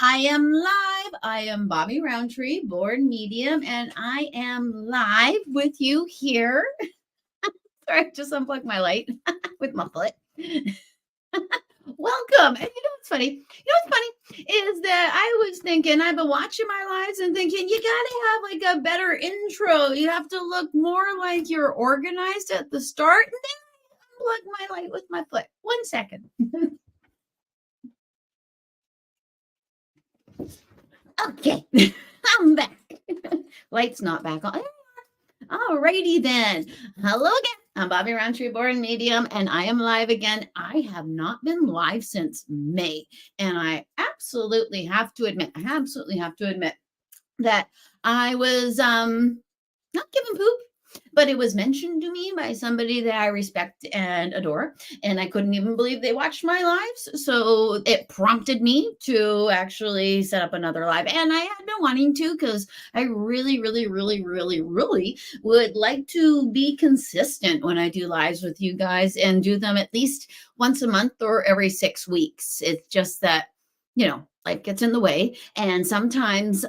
I am live. I am Bobbi Rowntree Born Medium, and I am live with you here. Sorry, I just unplugged my light with my foot. Welcome. And what's funny? What's funny is that I was thinking, I've been watching my lives and thinking, you got to have like a better intro. You have to look more like you're organized at the start. And then I unplug my light with my foot. 1 second. Okay, I'm back. Light's not back on. Alrighty then. Hello again. I'm Bobbi Rowntree Born Medium, and I am live again. I have not been live since May, and I absolutely have to admit that I was not giving poop, but it was mentioned to me by somebody that I respect and adore, and I couldn't even believe they watched my lives. So it prompted me to actually set up another live, and I had been wanting to because I really would like to be consistent when I do lives with you guys and do them at least once a month or every 6 weeks. It's just that, life gets in the way, and sometimes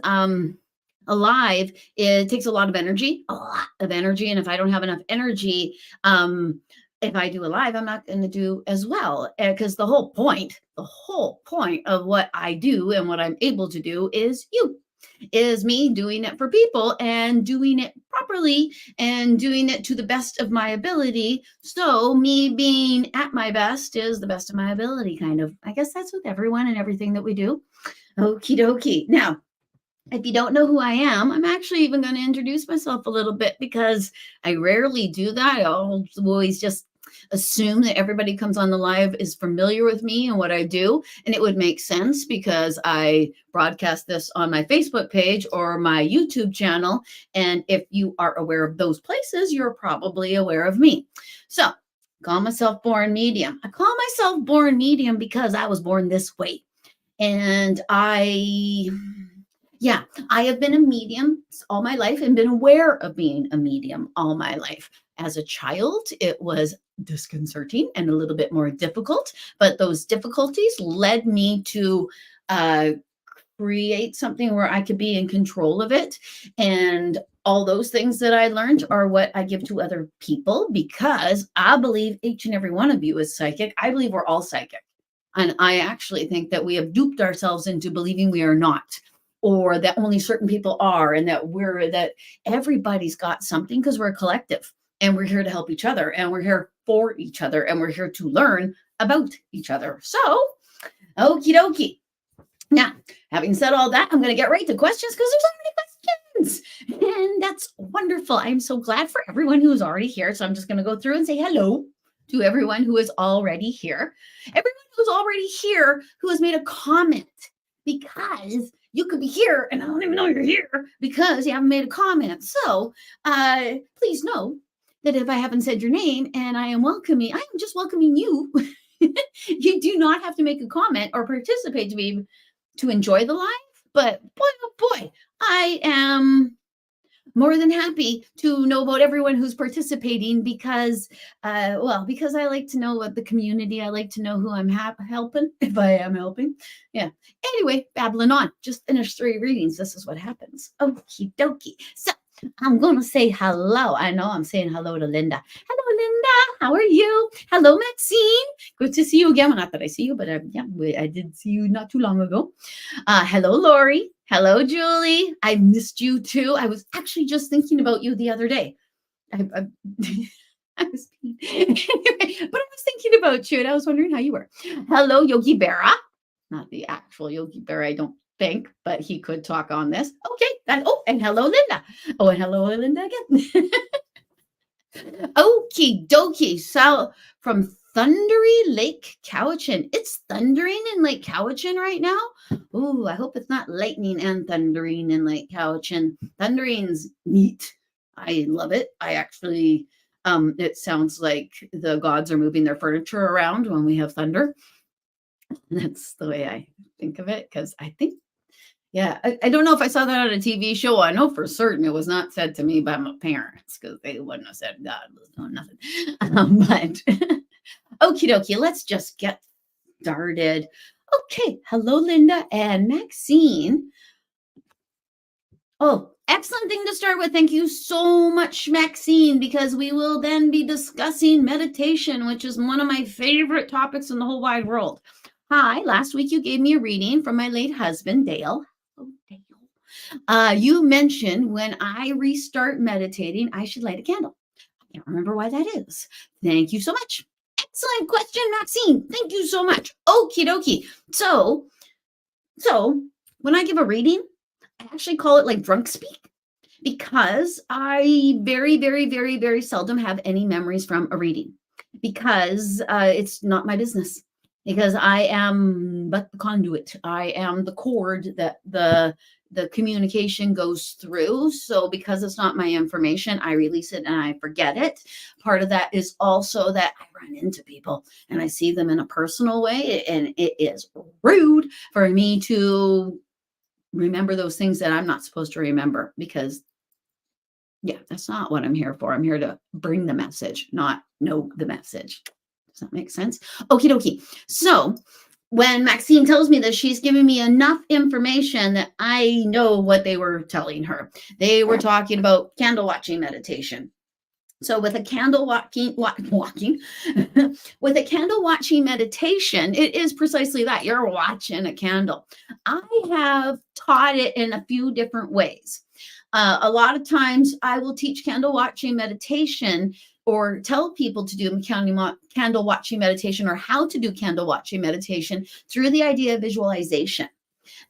alive, it takes a lot of energy. And if I don't have enough energy, if I do a live, I'm not going to do as well, because the whole point of what I do and what I'm able to do is me doing it for people and doing it properly and doing it to the best of my ability. So me being at my best is the best of my ability, kind of. I guess that's with everyone and everything that we do. Okie dokie. Now, if you don't know who I am, I'm actually even going to introduce myself a little bit because I rarely do that. I always just assume that everybody comes on the live is familiar with me and what I do. And it would make sense because I broadcast this on my Facebook page or my YouTube channel. And if you are aware of those places, you're probably aware of me. So I call myself Born Medium. I call myself Born Medium because I was born this way. And I have been a medium all my life and been aware of being a medium all my life. As a child, it was disconcerting and a little bit more difficult, but those difficulties led me to create something where I could be in control of it. And all those things that I learned are what I give to other people because I believe each and every one of you is psychic. I believe we're all psychic. And I actually think that we have duped ourselves into believing we are not, or that only certain people are, and that everybody's got something because we're a collective and we're here to help each other and we're here for each other and we're here to learn about each other. So, okie dokie. Now, having said all that, I'm going to get right to questions because there's so many questions, and that's wonderful. I'm so glad for everyone who's already here. So I'm just going to go through and say hello to everyone who is already here. Everyone who's already here who has made a comment, because you could be here and I don't even know you're here because you haven't made a comment. So please know that if I haven't said your name and I am just welcoming you. You do not have to make a comment or participate to enjoy the live. But boy, oh boy, I am more than happy to know about everyone who's participating because I like to know what the community, I like to know who I'm helping, if I am helping. Yeah. Anyway, babbling on. Just finished 3 readings. This is what happens. Okie dokie. So I'm going to say hello. I know I'm saying hello to Linda. Hello, Linda. How are you? Hello, Maxine. Good to see you again. Well, not that I see you, but I did see you not too long ago. Hello, Lori. Hello, Julie. I missed you too. I was actually just thinking about you the other day. I was thinking about you, and I was wondering how you were. Hello, Yogi Berra. Not the actual Yogi Berra, I don't think, but he could talk on this. Okay. And hello, Linda. Oh, and hello, Linda again. Okie dokie. So from Thundery Lake Cowichan. It's thundering in Lake Cowichan right now. Ooh, I hope it's not lightning and thundering in Lake Cowichan. Thundering's neat. I love it. I actually, it sounds like the gods are moving their furniture around when we have thunder. That's the way I think of it, because I think, yeah, I don't know if I saw that on a TV show. I know for certain it was not said to me by my parents, because they wouldn't have said God was doing nothing. But okie dokie, let's just get started. Okay, hello, Linda and Maxine. Oh, excellent thing to start with. Thank you so much, Maxine, because we will then be discussing meditation, which is one of my favorite topics in the whole wide world. Hi, last week you gave me a reading from my late husband, Dale. Oh, Dale. You mentioned when I restart meditating, I should light a candle. I can't remember why that is. Thank you so much. Excellent question, Maxine. Thank you so much. Okie dokie. So when I give a reading, I actually call it like drunk speak because I very, very, very, very seldom have any memories from a reading because it's not my business. Because I am but the conduit. I am the cord that the communication goes through. So because it's not my information, I release it and I forget it. Part of that is also that I run into people and I see them in a personal way, and it is rude for me to remember those things that I'm not supposed to remember because, yeah, that's not what I'm here for. I'm here to bring the message, not know the message. Does that make sense? Okie dokie. So when Maxine tells me that, she's giving me enough information that I know what they were telling her. They were talking about candle watching meditation. So with a candle walking, with a candle watching meditation, it is precisely that. You're watching a candle. I have taught it in a few different ways. A lot of times I will teach candle watching meditation or tell people to do candle watching meditation or how to do candle watching meditation through the idea of visualization.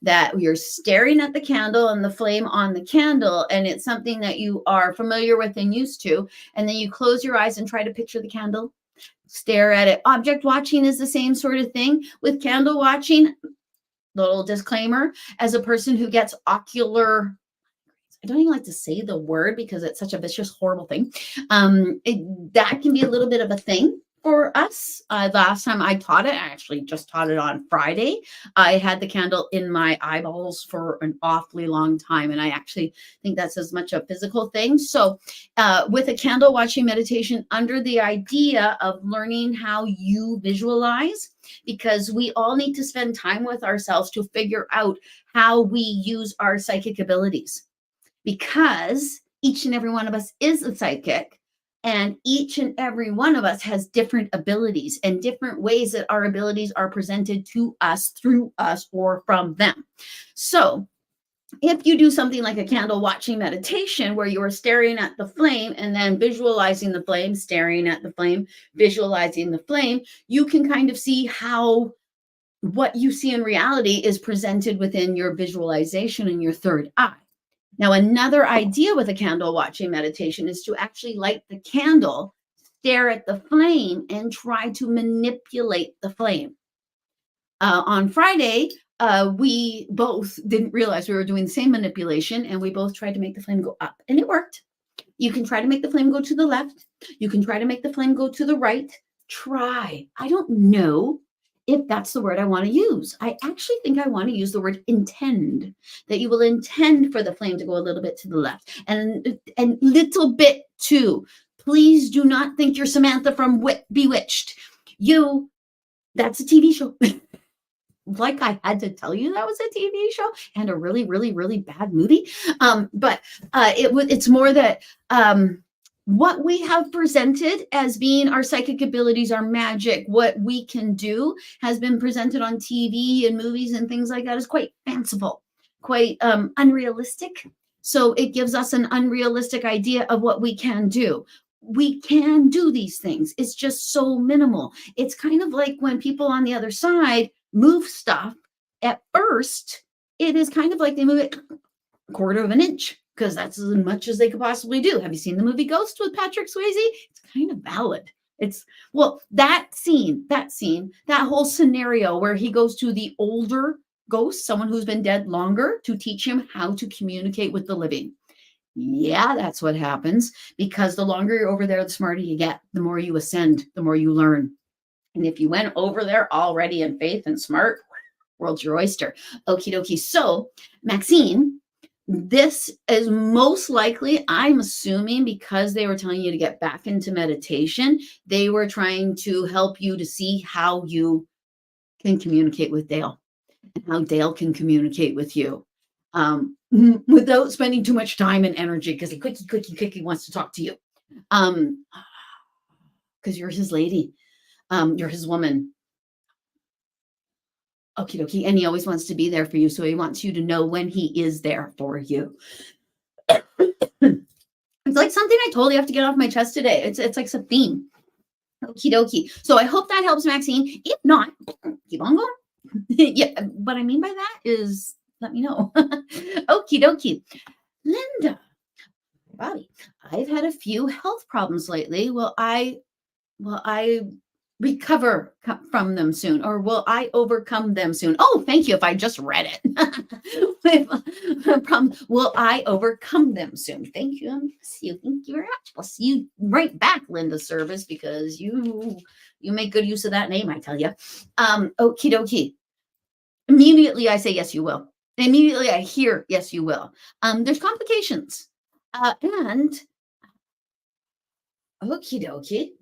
That you're staring at the candle and the flame on the candle, and it's something that you are familiar with and used to, and then you close your eyes and try to picture the candle, stare at it. Object watching is the same sort of thing. With candle watching, little disclaimer, as a person who gets ocular, I don't even like to say the word because it's such a vicious, horrible thing. That can be a little bit of a thing for us. Last time I taught it, I actually just taught it on Friday. I had the candle in my eyeballs for an awfully long time, and I actually think that's as much a physical thing. So with a candle watching meditation, under the idea of learning how you visualize, because we all need to spend time with ourselves to figure out how we use our psychic abilities. Because each and every one of us is a psychic, and each and every one of us has different abilities and different ways that our abilities are presented to us, through us, or from them. So if you do something like a candle watching meditation where you are staring at the flame and then visualizing the flame, staring at the flame, visualizing the flame, you can kind of see how what you see in reality is presented within your visualization in your third eye. Now, another idea with a candle watching meditation is to actually light the candle, stare at the flame, and try to manipulate the flame. On Friday, we both didn't realize we were doing the same manipulation, and we both tried to make the flame go up, and it worked. You can try to make the flame go to the left. You can try to make the flame go to the right. Try. I don't know if that's the word I want to use. I actually think I want to use the word intend, that you will intend for the flame to go a little bit to the left and little bit too. Please do not think you're Samantha from Bewitched. That's a TV show. Like I had to tell you that was a TV show and a really, really, really bad movie. But it's more that what we have presented as being our psychic abilities, our magic, what we can do has been presented on TV and movies and things like that is quite fanciful, quite unrealistic. So it gives us an unrealistic idea of what we can do. We can do these things. It's just so minimal. It's kind of like when people on the other side move stuff. At first, it is kind of like they move it a quarter of an inch, because that's as much as they could possibly do. Have you seen the movie Ghost with Patrick Swayze? It's kind of valid. That scene, that whole scenario where he goes to the older ghost, someone who's been dead longer, to teach him how to communicate with the living. Yeah, that's what happens, because the longer you're over there, the smarter you get, the more you ascend, the more you learn. And if you went over there already in faith and smart, world's your oyster. Okie dokie. So, Maxine, this is most likely, I'm assuming, because they were telling you to get back into meditation, they were trying to help you to see how you can communicate with Dale. and how Dale can communicate with you without spending too much time and energy because he quicky wants to talk to you. Because you're his lady, you're his woman. Okie dokie. And he always wants to be there for you. So he wants you to know when he is there for you. It's like something I totally have to get off my chest today. It's like a theme. Okie dokie. So I hope that helps, Maxine. If not, keep on going. Yeah, what I mean by that is let me know. Okie dokie. Linda, Bobbi, I've had a few health problems lately. Will I recover from them soon, or will I overcome them soon? Oh, thank you. If I just read it. Will I overcome them soon? Thank you. See you. Thank you very much. I'll see you right back, Linda Service, because you make good use of that name, I tell you. Okie dokie. Immediately I say, yes, you will. Immediately I hear, yes, you will. There's complications. And okie dokie.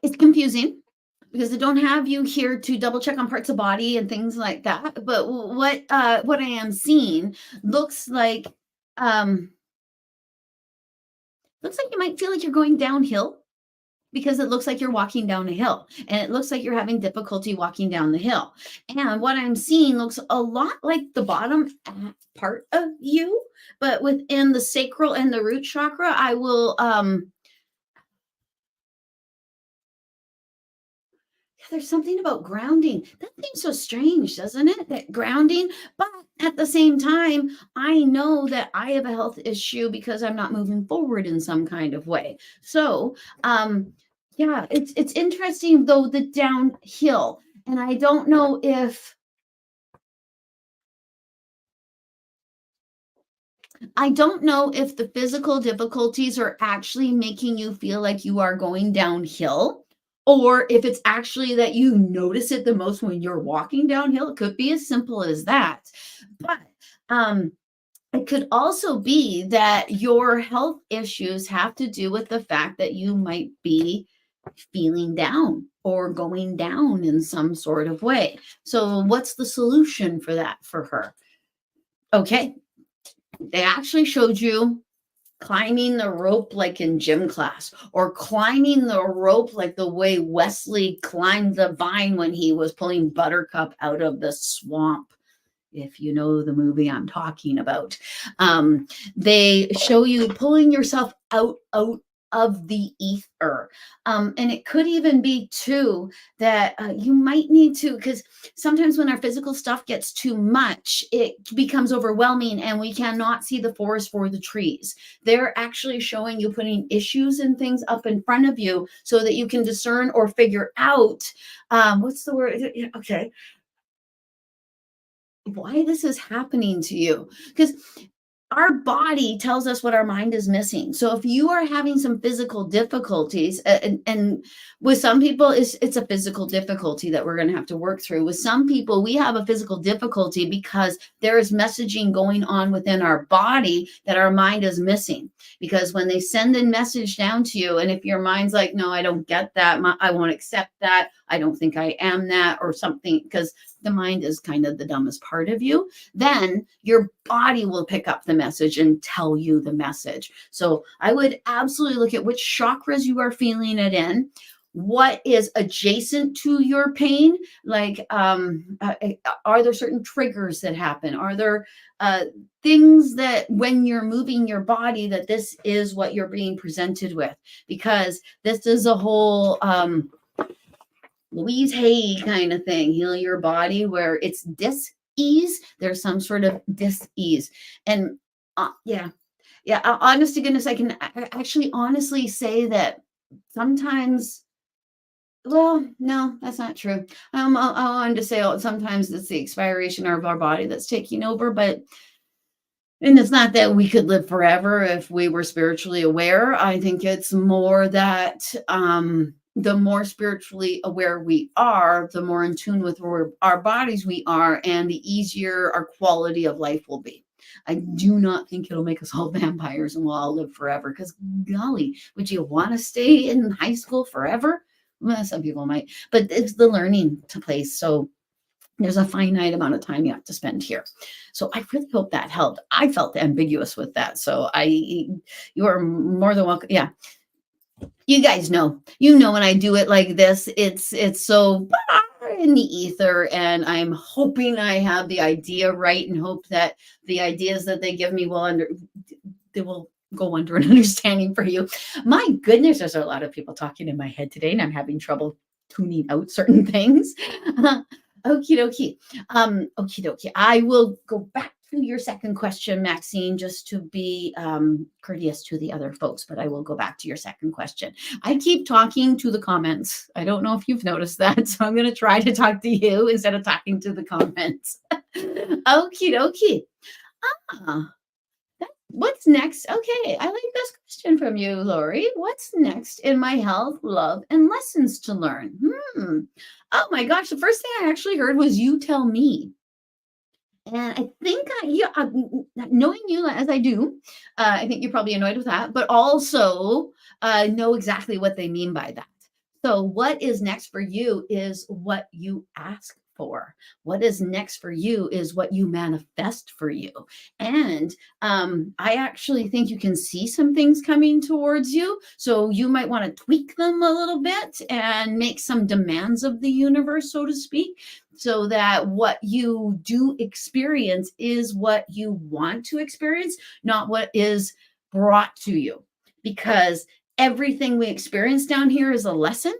It's confusing because I don't have you here to double check on parts of body and things like that. But what I am seeing looks like you might feel like you're going downhill because it looks like you're walking down a hill and it looks like you're having difficulty walking down the hill. And what I'm seeing looks a lot like the bottom part of you, but within the sacral and the root chakra, I will there's something about grounding. That seems so strange, doesn't it? That grounding. But at the same time, I know that I have a health issue because I'm not moving forward in some kind of way. So, yeah, it's interesting though, the downhill. And I don't know if the physical difficulties are actually making you feel like you are going downhill, or if it's actually that you notice it the most when you're walking downhill. It could be as simple as that. But it could also be that your health issues have to do with the fact that you might be feeling down or going down in some sort of way. So what's the solution for that for her? Okay. They actually showed you climbing the rope like in gym class, or climbing the rope like the way Wesley climbed the vine when he was pulling Buttercup out of the swamp. If you know the movie I'm talking about, they show you pulling yourself out of the ether. And it could even be too that you might need to, because sometimes when our physical stuff gets too much, it becomes overwhelming and we cannot see the forest for the trees. They're actually showing you putting issues and things up in front of you so that you can discern or figure out what's the word? Okay. Why this is happening to you. Because our body tells us what our mind is missing. So if you are having some physical difficulties, and with some people, it's a physical difficulty that we're going to have to work through. With some people, we have a physical difficulty because there is messaging going on within our body that our mind is missing. Because when they send a message down to you, and if your mind's like, no, I don't get that, I won't accept that, I don't think I am that, or something, because the mind is kind of the dumbest part of you, then your body will pick up the message and tell you the message. So I would absolutely look at which chakras you are feeling it in, what is adjacent to your pain, like are there certain triggers that happen, are there things that when you're moving your body that this is what you're being presented with, because this is a whole Louise Hay kind of thing, heal your body, where it's dis-ease. There's some sort of dis-ease. And honest to goodness, I can actually honestly say that sometimes, well, no, that's not true. I wanted to say sometimes it's the expiration of our body that's taking over, and it's not that we could live forever if we were spiritually aware. I think it's more that the more spiritually aware we are, the more in tune with our bodies we are, and the easier our quality of life will be. I do not think it'll make us all vampires and we'll all live forever, because golly, would you want to stay in high school forever? Well, some people might, but it's the learning to place. So there's a finite amount of time you have to spend here. So I really hope that helped. I felt ambiguous with that. So you are more than welcome. Yeah. You guys know, when I do it like this, it's so in the ether, and I'm hoping I have the idea right, and hope that the ideas that they give me they will go under an understanding for you. My goodness, there's a lot of people talking in my head today, and I'm having trouble tuning out certain things. Okie dokie. Okie dokie. I will go back to your second question, Maxine, just to be courteous to the other folks, but I will go back to your second question. I keep talking to the comments. I don't know if you've noticed that, so I'm going to try to talk to you instead of talking to the comments. Okie dokie. Ah, what's next? Okay, I like this question from you, Lori. What's next in my health, love, and lessons to learn? Oh my gosh, the first thing I actually heard was you tell me. And I think knowing you as I do, I think you're probably annoyed with that, but also know exactly what they mean by that. So, what is next for you is what you ask for. What is next for you is what you manifest for you. And I actually think you can see some things coming towards you. So, you might want to tweak them a little bit and make some demands of the universe, so to speak, so that what you do experience is what you want to experience, not what is brought to you. Because everything we experience down here is a lesson,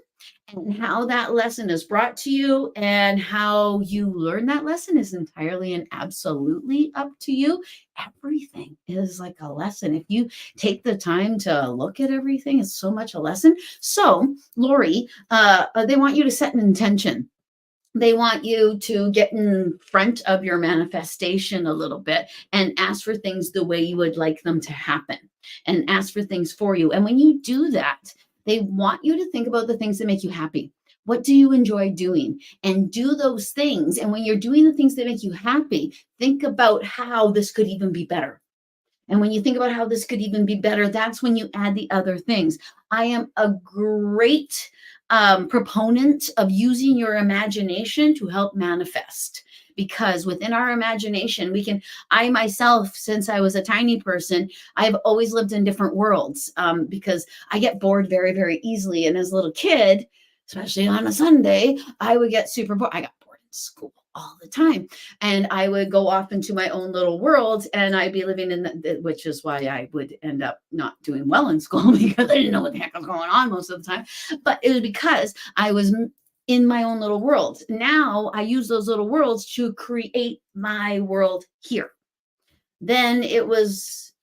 and how that lesson is brought to you and how you learn that lesson is entirely and absolutely up to you. Everything is like a lesson. If you take the time to look at everything, it's so much a lesson. So, Lori, they want you to set an intention. They want you to get in front of your manifestation a little bit and ask for things the way you would like them to happen, and ask for things for you. And when you do that, they want you to think about the things that make you happy. What do you enjoy doing? And do those things. And when you're doing the things that make you happy, think about how this could even be better. And when you think about how this could even be better, that's when you add the other things. I am a great proponent of using your imagination to help manifest, because within our imagination, I myself, since I was a tiny person, I've always lived in different worlds, because I get bored very, very easily. And as a little kid, especially on a Sunday, I would get super bored. I got bored in school all the time, and I would go off into my own little world, and I'd be living which is why I would end up not doing well in school, because I didn't know what the heck was going on most of the time. But it was because I was in my own little world. Now I use those little worlds to create my world here. Then it was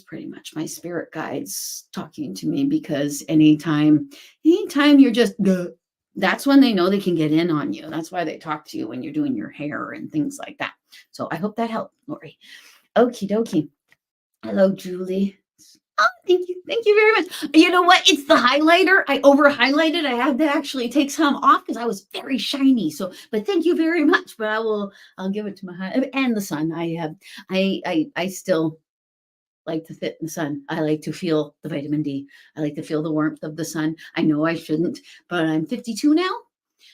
pretty much my spirit guides talking to me, because anytime you're just that's when they know they can get in on you. That's why they talk to you when you're doing your hair and things like that. So I hope that helped, Lori. Okie dokie. Hello, Julie. Oh, thank you. Thank you very much. You know what? It's the highlighter. I over highlighted. I had to actually take some off because I was very shiny. So, but thank you very much. But I'll give it to my and the sun. I still like to sit in the sun. I like to feel the vitamin D. I like to feel the warmth of the sun. I know I shouldn't, but I'm 52 now.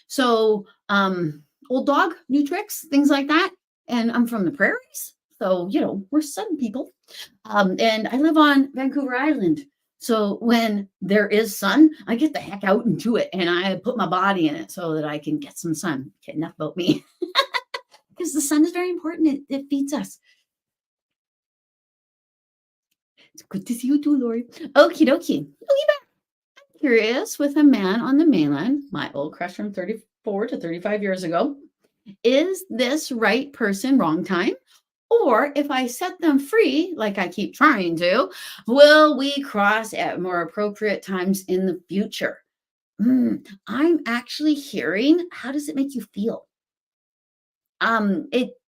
So, old dog, new tricks, things like that. And I'm from the prairies. So, we're sun people. And I live on Vancouver Island. So when there is sun, I get the heck out into it, and I put my body in it so that I can get some sun. Okay, enough about me. Because the sun is very important. It feeds us. It's good to see you too, Lori. Okie dokie. I'm curious, with a man on the mainland, my old crush from 34 to 35 years ago, is this right person, wrong time? Or if I set them free, like I keep trying to, will we cross at more appropriate times in the future? I'm actually hearing, how does it make you feel?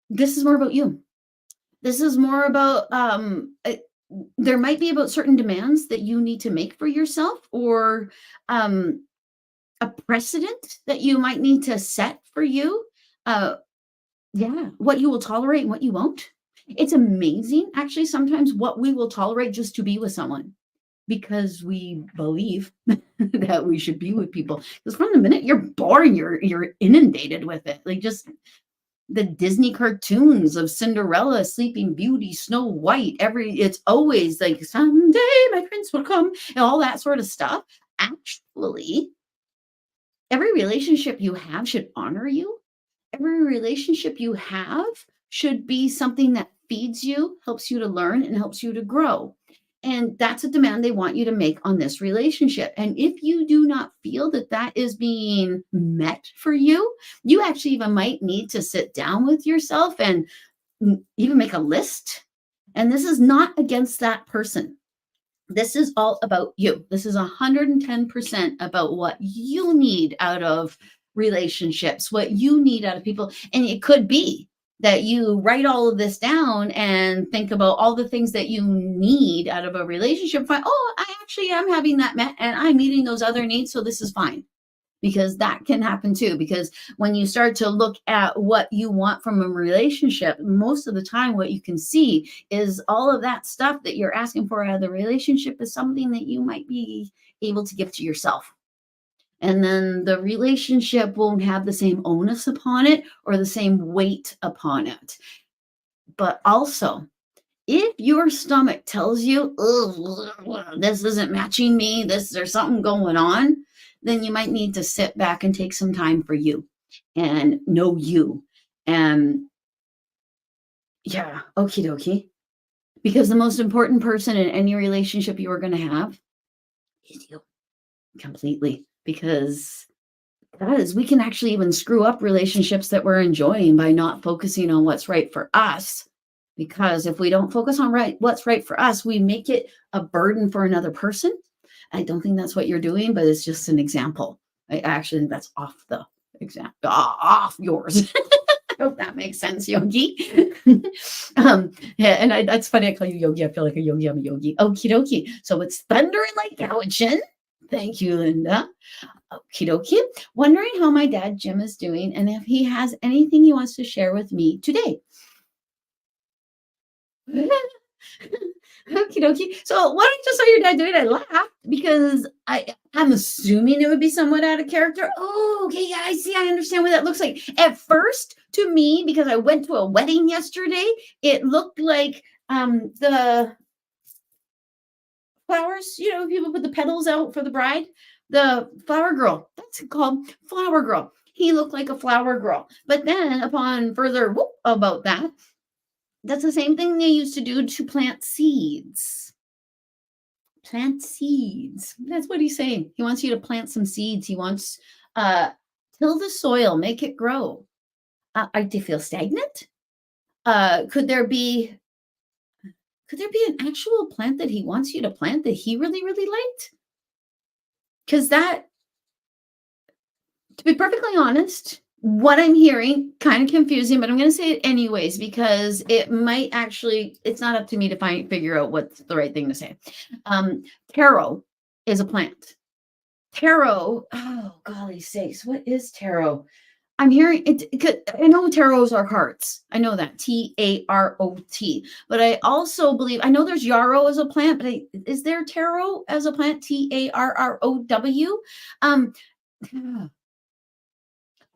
This is more about you. This is more about there might be about certain demands that you need to make for yourself, or a precedent that you might need to set for you. What you will tolerate and what you won't. It's amazing, actually, sometimes what we will tolerate just to be with someone. because we believe that we should be with people. Because from the minute you're born, you're inundated with it. Like just the Disney cartoons of Cinderella, Sleeping Beauty, Snow White, it's always like someday my prince will come and all that sort of stuff. Actually, every relationship you have should honor you. Every relationship you have should be something that feeds you, helps you to learn, and helps you to grow. And that's a demand they want you to make on this relationship. And if you do not feel that that is being met for you, you actually even might need to sit down with yourself and even make a list. And this is not against that person. This is all about you. This is 110% about what you need out of relationships, what you need out of people. And it could be that you write all of this down and think about all the things that you need out of a relationship. Find, oh, I actually am having that met and I'm meeting those other needs. So this is fine. Because that can happen too. Because when you start to look at what you want from a relationship, most of the time what you can see is all of that stuff that you're asking for out of the relationship is something that you might be able to give to yourself. And then the relationship won't have the same onus upon it or the same weight upon it. But also, if your stomach tells you, this isn't matching me, there's something going on, then you might need to sit back and take some time for you and know you. And yeah, okie dokie. Because the most important person in any relationship you are going to have is you completely. Because we can actually even screw up relationships that we're enjoying by not focusing on what's right for us. Because if we don't focus on what's right for us, we make it a burden for another person. I don't think that's what you're doing, but it's just an example. I actually think that's off the example, off yours. I hope that makes sense, Yogi. Yeah, and that's funny. I call you Yogi. I feel like a yogi. I'm a yogi. Okie dokie. So it's thunder and lightning. Thank you, Linda. Okie dokie. Wondering how my dad Jim is doing and if he has anything he wants to share with me today. Okie dokie. So what I just saw your dad doing, I laughed because I'm assuming it would be somewhat out of character. Oh, okay, yeah, I see. I understand what that looks like. At first, to me, because I went to a wedding yesterday, it looked like the flowers, people put the petals out for the bride. The flower girl, that's called flower girl. He looked like a flower girl. But then upon further about that, that's the same thing they used to do to plant seeds. Plant seeds. That's what he's saying. He wants you to plant some seeds. He wants till the soil, make it grow. Do you feel stagnant? Could there be an actual plant that he wants you to plant that he really, really liked? Because that, to be perfectly honest, what I'm hearing, kind of confusing, but I'm going to say it anyways, because it might actually, it's not up to me to figure out what's the right thing to say. Taro is a plant. Taro, oh, golly sakes, what is taro? I'm hearing it. I know tarots are hearts. I know that, Tarot. But I also believe, I know there's yarrow as a plant, but is there taro as a plant? Tarrow?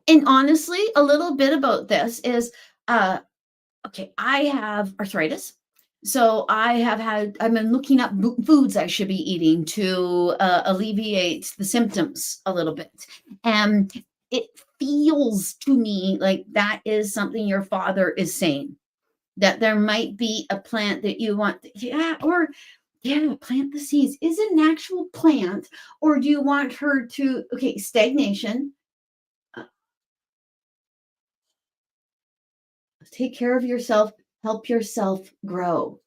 And honestly, a little bit about this is, okay, I have arthritis. So I've been looking up foods I should be eating to alleviate the symptoms a little bit. And it feels to me like that is something your father is saying, that there might be a plant that you want. Plant the seeds. Is it an actual plant, or do you want her to, stagnation. Take care of yourself, help yourself grow.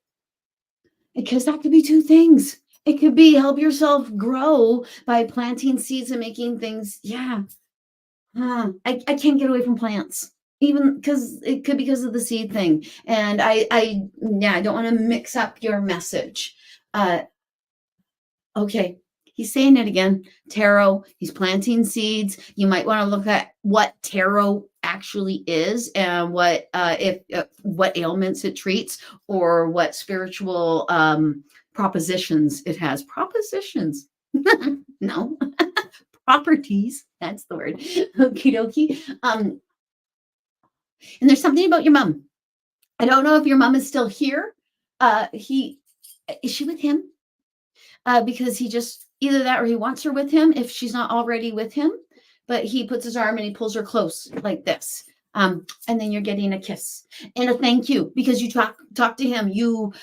Because that could be two things. It could be help yourself grow by planting seeds and making things. Yeah. I can't get away from plants, even because it could because of the seed thing. And I don't want to mix up your message. Okay. He's saying it again. Taro, he's planting seeds. You might want to look at what taro actually is and what if what ailments it treats or what spiritual propositions it has. Propositions. No. Properties. That's the word. Okie dokie. And there's something about your mom. I don't know if your mom is still here. He is she with him? Because he just either that or he wants her with him if she's not already with him. But he puts his arm and he pulls her close like this. And then you're getting a kiss and a thank you because you talk to him. You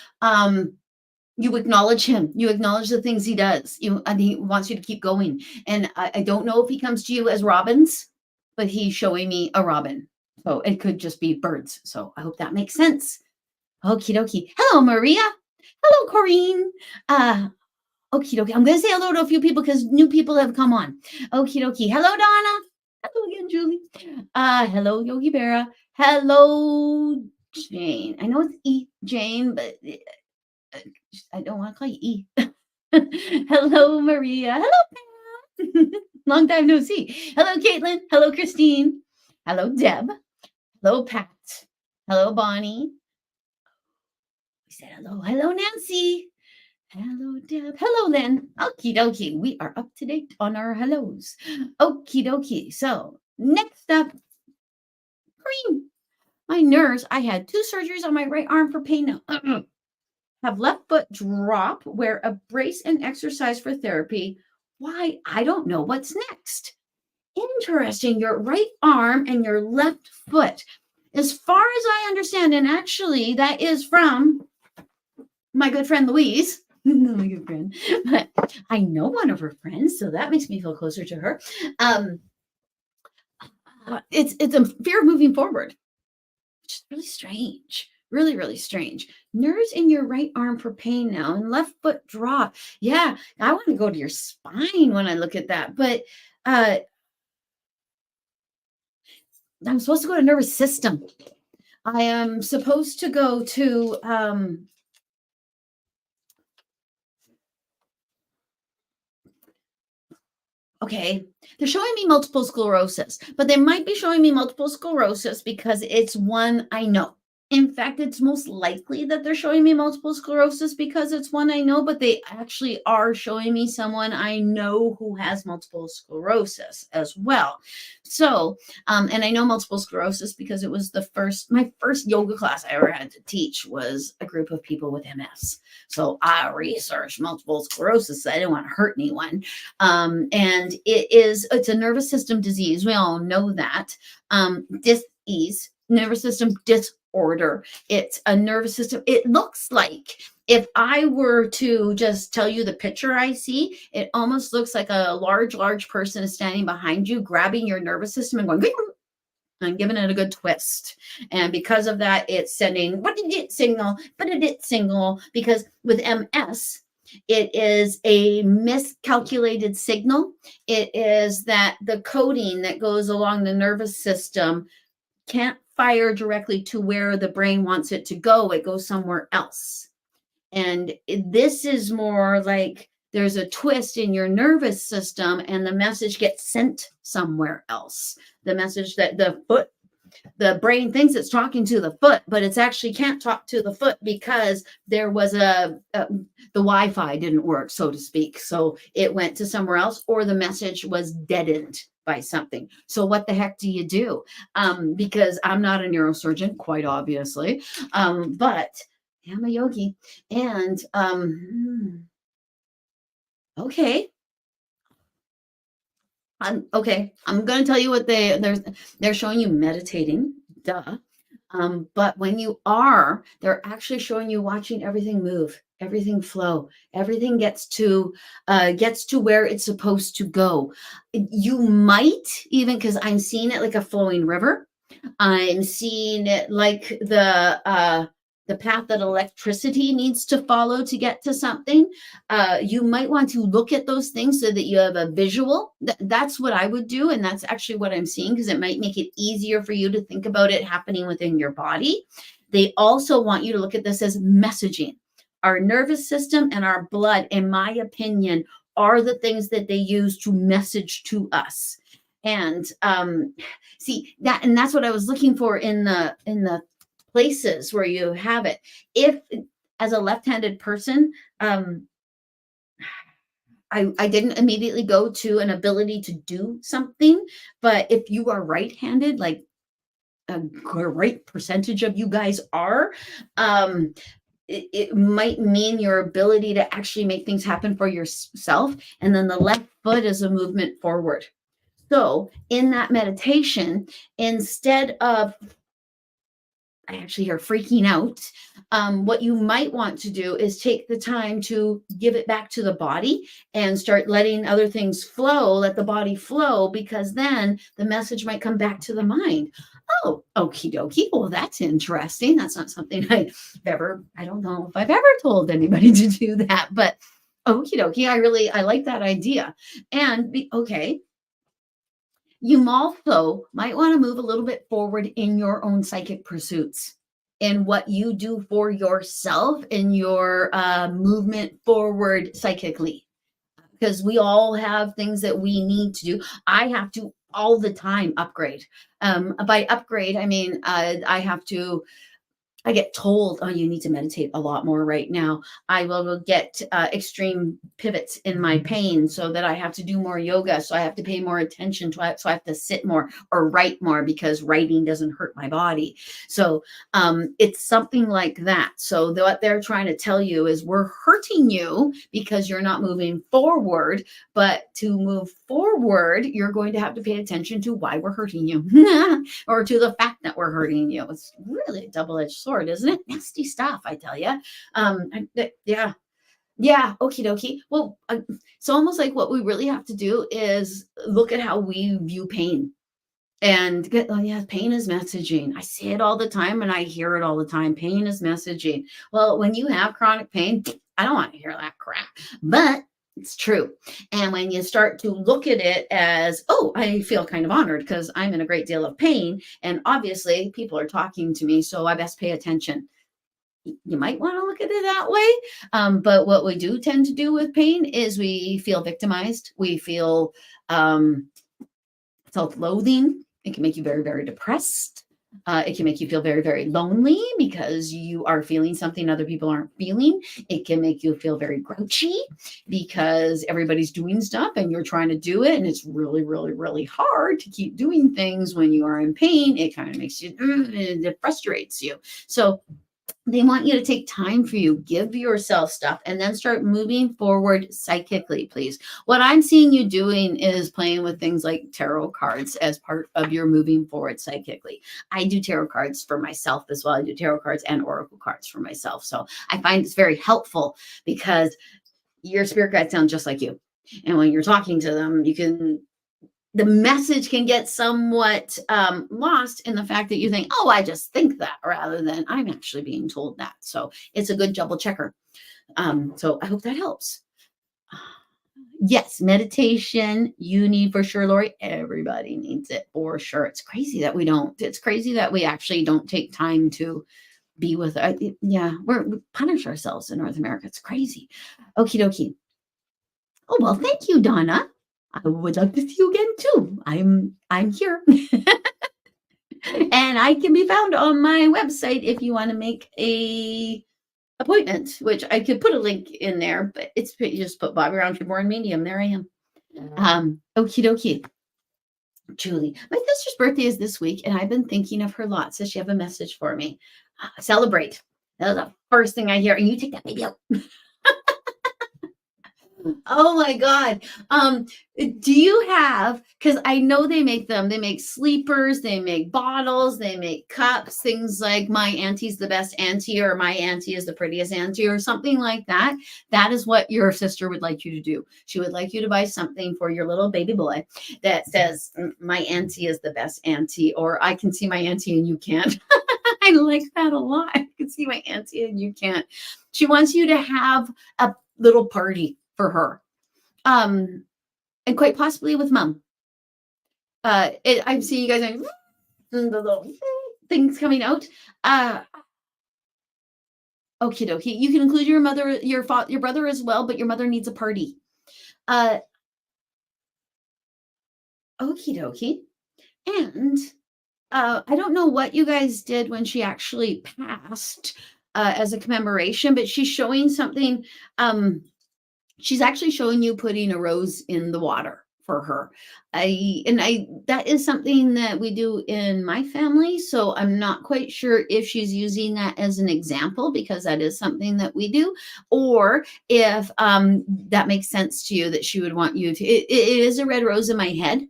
acknowledge him. You acknowledge the things he does. And he wants you to keep going. And I don't know if he comes to you as robins, but he's showing me a robin. So it could just be birds. So I hope that makes sense. Okie dokie. Hello, Maria. Hello, Corrine. Okie dokie. I'm going to say hello to a few people because new people have come on. Okie dokie. Hello, Donna. Hello again, Julie. Hello, Yogi Berra. Hello, Jane. I know it's E, Jane, but I don't want to call you E. Hello, Maria. Hello, Pam. Long time no see. Hello, Caitlin. Hello, Christine. Hello, Deb. Hello, Pat. Hello, Bonnie. We said hello. Hello, Nancy. Hello, Deb. Hello, Lynn. Okie dokie. We are up to date on our hellos. Okie dokie. So, next up, Green. My nerves. I had 2 surgeries on my right arm for pain now. Have left foot drop, wear a brace and exercise for therapy. Why? I don't know what's next. Interesting. Your right arm and your left foot. As far as I understand, and actually that is from my good friend Louise. Not my good friend, but I know one of her friends, so that makes me feel closer to her. It's a fear of moving forward, which is really strange. Really, really strange. Nerves in your right arm for pain now and left foot drop. Yeah, I want to go to your spine when I look at that, but I'm supposed to go to nervous system. I am supposed to go to okay, they're showing me multiple sclerosis, but they might be showing me multiple sclerosis because it's one I know. In fact, it's most likely that they're showing me multiple sclerosis because it's one I know, but they actually are showing me someone I know who has multiple sclerosis as well. So, and I know multiple sclerosis because it was my first yoga class I ever had to teach was a group of people with MS. So I researched multiple sclerosis. I didn't want to hurt anyone. And it's a nervous system disease. We all know that. Dis-ease, nervous system disorder. It's a nervous system. It looks like, if I were to just tell you the picture I see, it almost looks like a large person is standing behind you, grabbing your nervous system and going, and giving it a good twist. And because of that, it's sending, what did it signal? Because with MS, it is a miscalculated signal. It is that the coding that goes along the nervous system can't fire directly to where the brain wants it to go. It goes somewhere else. And this is more like there's a twist in your nervous system and the message gets sent somewhere else. The message that the brain thinks it's talking to the foot, but it's actually can't talk to the foot because there was the Wi-Fi didn't work, so to speak. So it went to somewhere else, or the message was deadened by something. So what the heck do you do? Because I'm not a neurosurgeon, quite obviously, but I'm a yogi. And okay. I'm going to tell you what they're showing you meditating, duh. But when you are, they're actually showing you watching everything move, everything flow, everything gets to where it's supposed to go. You might even, because I'm seeing it like a flowing river. I'm seeing it like the path that electricity needs to follow to get to something. You might want to look at those things so that you have a visual. That's what I would do. And that's actually what I'm seeing, because it might make it easier for you to think about it happening within your body. They also want you to look at this as messaging. Our nervous system and our blood, in my opinion, are the things that they use to message to us. And see that, and that's what I was looking for in the places where you have it. If as a left-handed person, I didn't immediately go to an ability to do something, but if you are right-handed, like a great percentage of you guys are, um, it might mean your ability to actually make things happen for yourself. And then the left foot is a movement forward. So in that meditation, instead of I actually are freaking out, what you might want to do is take the time to give it back to the body and start letting other things flow, let the body flow, because then the message might come back to the mind. Oh, okie dokie. Well, that's interesting. That's not something I don't know if I've ever told anybody to do that, but okie dokie. I like that idea. And okay, you also might want to move a little bit forward in your own psychic pursuits and what you do for yourself in your movement forward psychically. Because we all have things that we need to do. I have to all the time upgrade. By upgrade, I mean, I get told, oh, you need to meditate a lot more right now. I will get extreme pivots in my pain so that I have to do more yoga. So I have to pay more attention to it. So I have to sit more or write more because writing doesn't hurt my body. So it's something like that. So what they're trying to tell you is we're hurting you because you're not moving forward. But to move forward, you're going to have to pay attention to why we're hurting you or to the fact that we're hurting you. It's really a double-edged sword, isn't it? Nasty stuff, I tell you. Yeah. Yeah, okie dokie. Well, so almost like what we really have to do is look at how we view pain. And oh yeah, pain is messaging. I say it all the time and I hear it all the time. Pain is messaging. Well, when you have chronic pain, I don't want to hear that crap. But it's true. And when you start to look at it as, oh, I feel kind of honored because I'm in a great deal of pain. And obviously people are talking to me, so I best pay attention. You might want to look at it that way. But what we do tend to do with pain is we feel victimized. We feel self-loathing. It can make you very, very depressed. It can make you feel very, very lonely because you are feeling something other people aren't feeling. It can make you feel very grouchy because everybody's doing stuff and you're trying to do it. And it's really, really, really hard to keep doing things when you are in pain. It kind of makes you, it frustrates you. So they want you to take time for you, give yourself stuff, and then start moving forward psychically, please. What I'm seeing you doing is playing with things like tarot cards as part of your moving forward psychically. I do tarot cards for myself as well. I do tarot cards and oracle cards for myself. So I find it's very helpful because your spirit guides sound just like you. And when you're talking to them, the message can get somewhat lost in the fact that you think, oh, I just think that, rather than I'm actually being told that. So it's a good double checker. So I hope that helps. Yes, meditation you need for sure, Lori. Everybody needs it for sure. It's crazy that we don't. It's crazy that we actually don't take time to be with. Yeah, we punish ourselves in North America. It's crazy. Okie dokie. Oh, well, thank you, Donna. I would love to see you again too. I'm here. And I can be found on my website if you want to make a appointment, which I could put a link in there, but you just put Bobbi Rowntree Born Medium. There I am. Okie dokie. Julie, my sister's birthday is this week, and I've been thinking of her lots. Does she have a message for me? Celebrate. That was the first thing I hear. And you take that baby out. Oh my God. Do you have, because I know they make sleepers, they make bottles, they make cups, things like my auntie's the best auntie, or my auntie is the prettiest auntie, or something like that. That is what your sister would like you to do. She would like you to buy something for your little baby boy that says, my auntie is the best auntie, or I can see my auntie and you can't. I like that a lot. I can see my auntie and you can't. She wants you to have a little party for her, and quite possibly with mom. I'm seeing you guys like the little things coming out. Okie dokie. You can include your mother, your brother as well, but your mother needs a party. Okie dokie. And I don't know what you guys did when she actually passed as a commemoration, but she's showing something. She's actually showing you putting a rose in the water for her. I that is something that we do in my family, so I'm not quite sure if she's using that as an example because that is something that we do, or if that makes sense to you that she would want you to. It is a red rose in my head,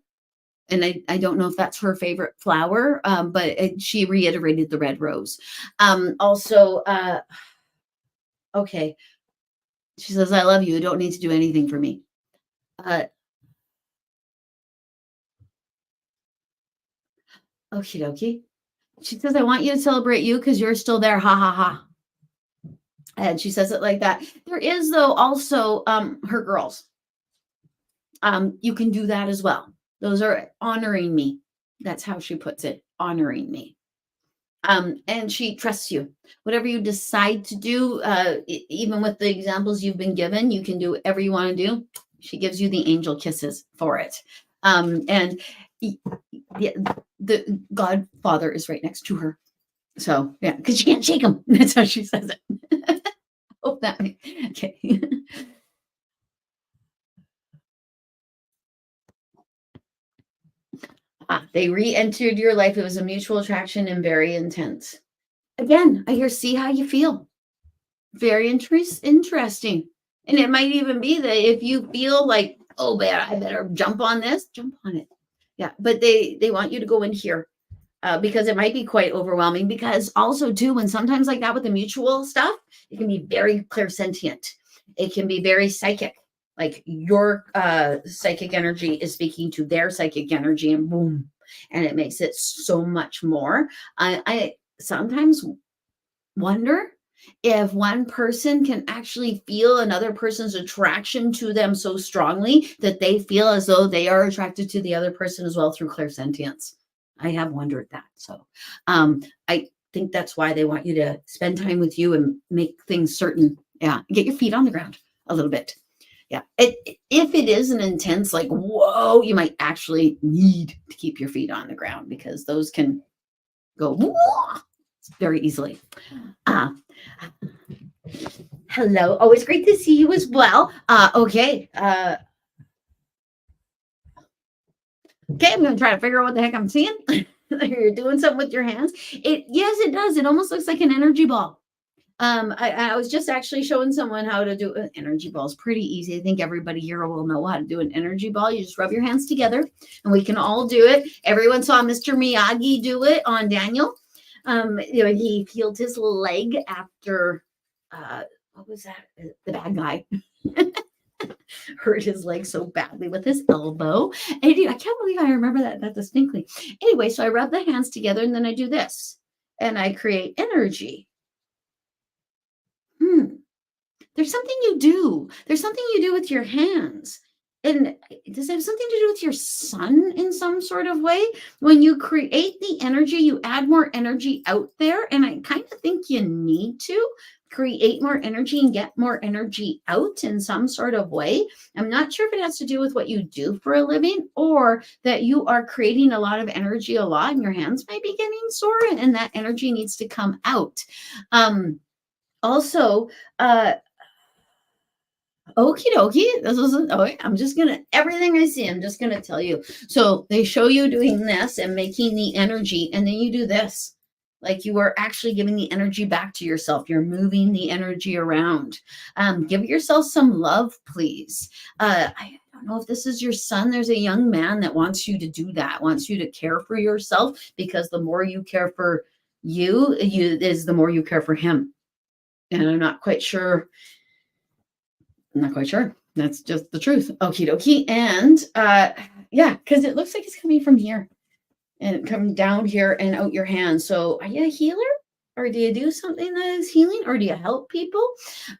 and I don't know if that's her favorite flower, but she reiterated the red rose. Also, okay, she says, "I love you. You don't need to do anything for me." Uh, Okie dokie. She says, "I want you to celebrate you because you're still there. Ha ha ha." And she says it like that. There is though also her girls. You can do that as well. Those are honoring me. That's how she puts it, honoring me. And she trusts you. Whatever you decide to do, even with the examples you've been given, you can do whatever you want to do. She gives you the angel kisses for it. And the Godfather is right next to her. So yeah, because she can't shake him. That's how she says it. Hope that makes okay. They re-entered your life. It was a mutual attraction and very intense. Again, I hear see how you feel. Very interesting. And it might even be that if you feel like, oh man, I better jump on this, jump on it. Yeah, but they want you to go in here because it might be quite overwhelming. Because also too, when sometimes like that with the mutual stuff, it can be very clairsentient. It can be very psychic. Like your psychic energy is speaking to their psychic energy, and boom, and it makes it so much more. I sometimes wonder if one person can actually feel another person's attraction to them so strongly that they feel as though they are attracted to the other person as well through clairsentience. I have wondered that. So I think that's why they want you to spend time with you and make things certain. Yeah, get your feet on the ground a little bit. Yeah. If it is an intense, like, whoa, you might actually need to keep your feet on the ground because those can go very easily. Hello. Always great to see you as well. Okay. Okay, I'm going to try to figure out what the heck I'm seeing. You're doing something with your hands. Yes, it does. It almost looks like an energy ball. I was just actually showing someone how to do an energy ball. It's pretty easy. I think everybody here will know how to do an energy ball. You just rub your hands together and we can all do it. Everyone saw Mr. Miyagi do it on Daniel. He peeled his leg after, what was that? The bad guy hurt his leg so badly with his elbow. And I can't believe I remember that distinctly. Anyway, so I rub the hands together and then I do this and I create energy. There's something you do. There's something you do with your hands. And does it have something to do with your sun in some sort of way? When you create the energy, you add more energy out there. And I kind of think you need to create more energy and get more energy out in some sort of way. I'm not sure if it has to do with what you do for a living or that you are creating a lot of energy a lot and your hands might be getting sore and that energy needs to come out. Also, okie dokie. I'm just gonna everything I see, I'm just gonna tell you. So they show you doing this and making the energy, and then you do this. Like you are actually giving the energy back to yourself. You're moving the energy around. Give yourself some love, please. I don't know if this is your son. There's a young man that wants you to do that, wants you to care for yourself because the more you care for you is the more you care for him. And I'm not quite sure. That's just the truth. Okie dokie. And yeah, because it looks like it's coming from here and come down here and out your hands. So are you a healer? Or do you do something that is healing? Or do you help people?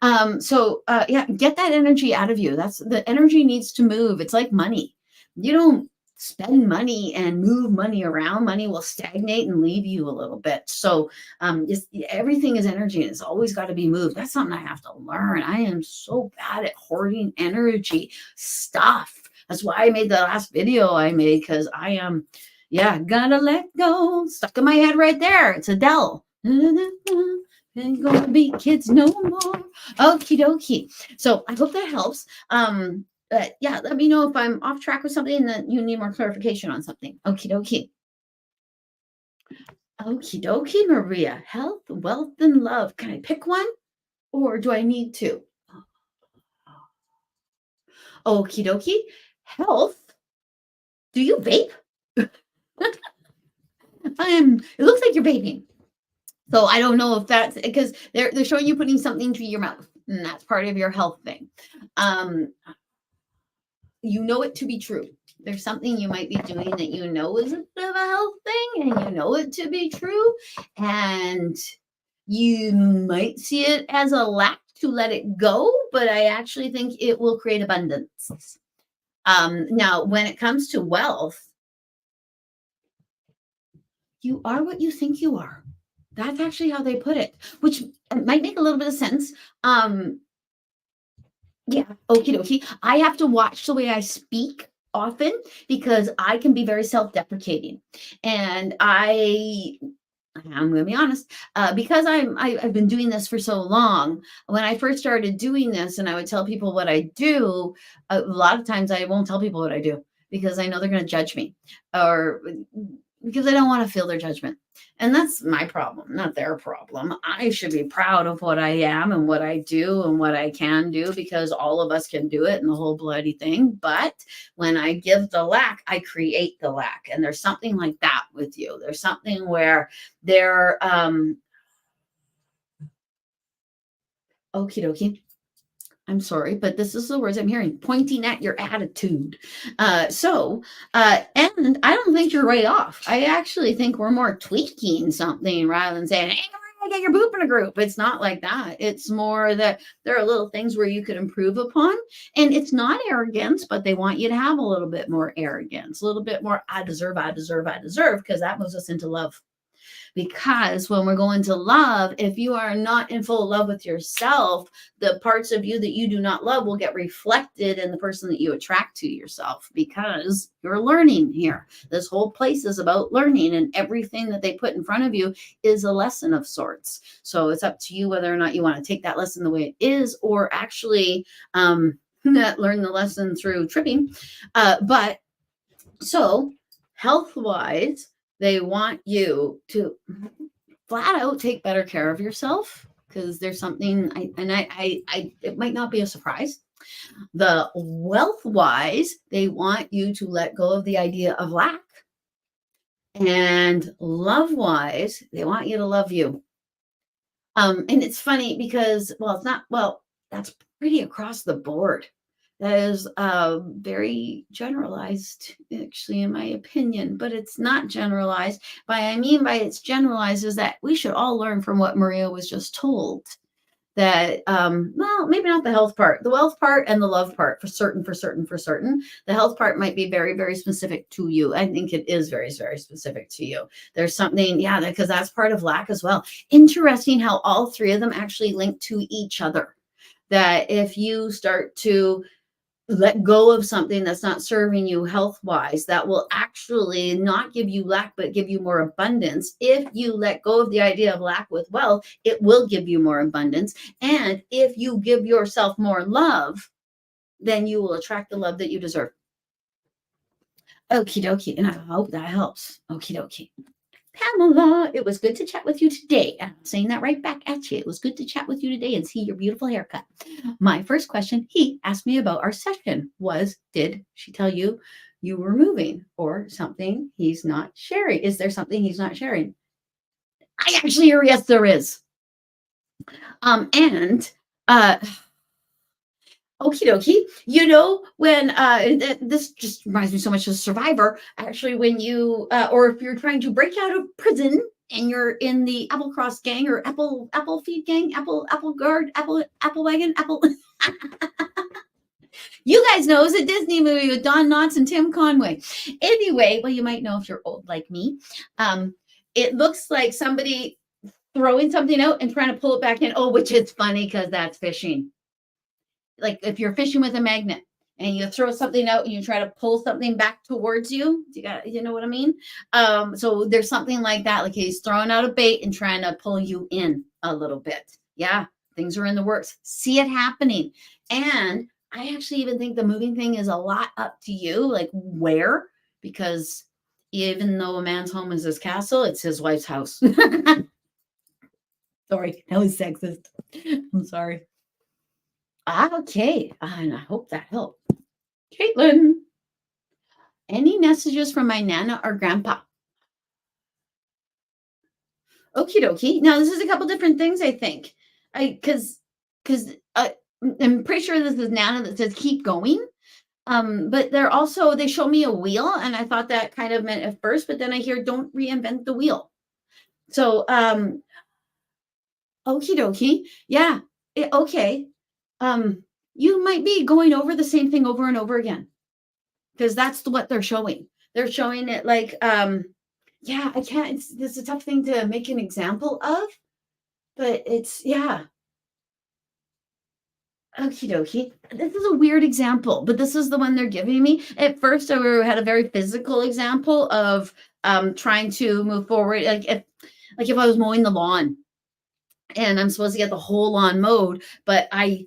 Yeah, get that energy out of you. That's the energy needs to move. It's like money. You don't spend money and move money around. Money will stagnate and leave you a little bit. So everything is energy and it's always got to be moved. That's something I have to learn. I am so bad at hoarding energy stuff. That's why I made the last video I made, because I am, yeah, gonna let go. Stuck in my head right there. It's Adele. Ain't gonna be kids no more. Okie dokie. So I hope that helps. But yeah, let me know if I'm off track with something and that you need more clarification on something. Okie dokie. Okie dokie, Maria. Health, wealth, and love. Can I pick one or do I need to? Okie dokie. Health. Do you vape? It looks like you're vaping. So I don't know if that's because they're showing you putting something to your mouth, and that's part of your health thing. You know it to be true. There's something you might be doing that you know is a bit of a health thing, and you know it to be true, and you might see it as a lack to let it go, but I actually think it will create abundance. Now, when it comes to wealth, you are what you think you are. That's actually how they put it, which might make a little bit of sense. Yeah, okie dokie. I have to watch the way I speak often because I can be very self-deprecating. And I'm going to be honest, because I've been doing this for so long. When I first started doing this and I would tell people what I do, a lot of times I won't tell people what I do because I know they're going to judge me, or because I don't want to feel their judgment. And that's my problem, not their problem. I should be proud of what I am and what I do and what I can do, because all of us can do it and the whole bloody thing. But when I give the lack, I create the lack. And there's something like that with you. There's something where they're, okie dokie. I'm sorry, but this is the words I'm hearing, pointing at your attitude. And I don't think you're way off. I actually think we're more tweaking something rather than saying, hey, get your boop in a group. It's not like that. It's more that there are little things where you could improve upon. And it's not arrogance, but they want you to have a little bit more arrogance, a little bit more, I deserve, because that moves us into love. Because when we're going to love, if you are not in full love with yourself, the parts of you that you do not love will get reflected in the person that you attract to yourself, because you're learning here. This whole place is about learning, and everything that they put in front of you is a lesson of sorts. So it's up to you whether or not you want to take that lesson the way it is, or actually learn the lesson through tripping. But so health-wise, they want you to flat out take better care of yourself, because there's something, it might not be a surprise. The wealth-wise, they want you to let go of the idea of lack. And love-wise, they want you to love you. And it's funny because, that's pretty across the board. That is very generalized, actually, in my opinion, but it's not generalized. It's generalized is that we should all learn from what Maria was just told. That, maybe not the health part, the wealth part and the love part, for certain. The health part might be very, very specific to you. I think it is very, very specific to you. There's something, because that's part of lack as well. Interesting how all three of them actually link to each other. That if you start to let go of something that's not serving you health-wise, that will actually not give you lack, but give you more abundance. If you let go of the idea of lack with wealth, it will give you more abundance. And if you give yourself more love, then you will attract the love that you deserve. Okie dokie. And I hope that helps. Okie dokie. Pamela, it was good to chat with you today. I'm saying that right back at you. It was good to chat with you today and see your beautiful haircut. My first question he asked me about our session was, did she tell you you were moving, or something he's not sharing? Is there something he's not sharing? I actually hear, yes, there is. Okie dokie. When this just reminds me so much of Survivor. Actually, when you or if you're trying to break out of prison and you're in the Apple Cross gang or Apple Feed gang, Apple Guard, Apple Wagon, Apple. You guys know it's a Disney movie with Don Knotts and Tim Conway. Anyway, well, you might know if you're old like me. It looks like somebody throwing something out and trying to pull it back in. Oh, which is funny because that's fishing. Like if you're fishing with a magnet and you throw something out and you try to pull something back towards you. You know what I mean? So there's something like that. Like he's throwing out a bait and trying to pull you in a little bit. Yeah, things are in the works. See it happening. And I actually even think the moving thing is a lot up to you, like where, because even though a man's home is his castle, it's his wife's house. Sorry, that was sexist. I'm sorry. Okay, and I hope that helped. Caitlin, any messages from my Nana or Grandpa? Okie dokie. Now, this is a couple different things, I think. Because I'm pretty sure this is Nana that says keep going. But they show me a wheel, and I thought that kind of meant at first, but then I hear don't reinvent the wheel. So, okie dokie. Yeah. Okay. You might be going over the same thing over and over again, because that's what they're showing. They're showing it like, yeah, I can't, it's a tough thing to make an example of, but it's, yeah. Okie dokie. This is a weird example, but this is the one they're giving me. At first, I had a very physical example of trying to move forward. Like if I was mowing the lawn and I'm supposed to get the whole lawn mowed, but I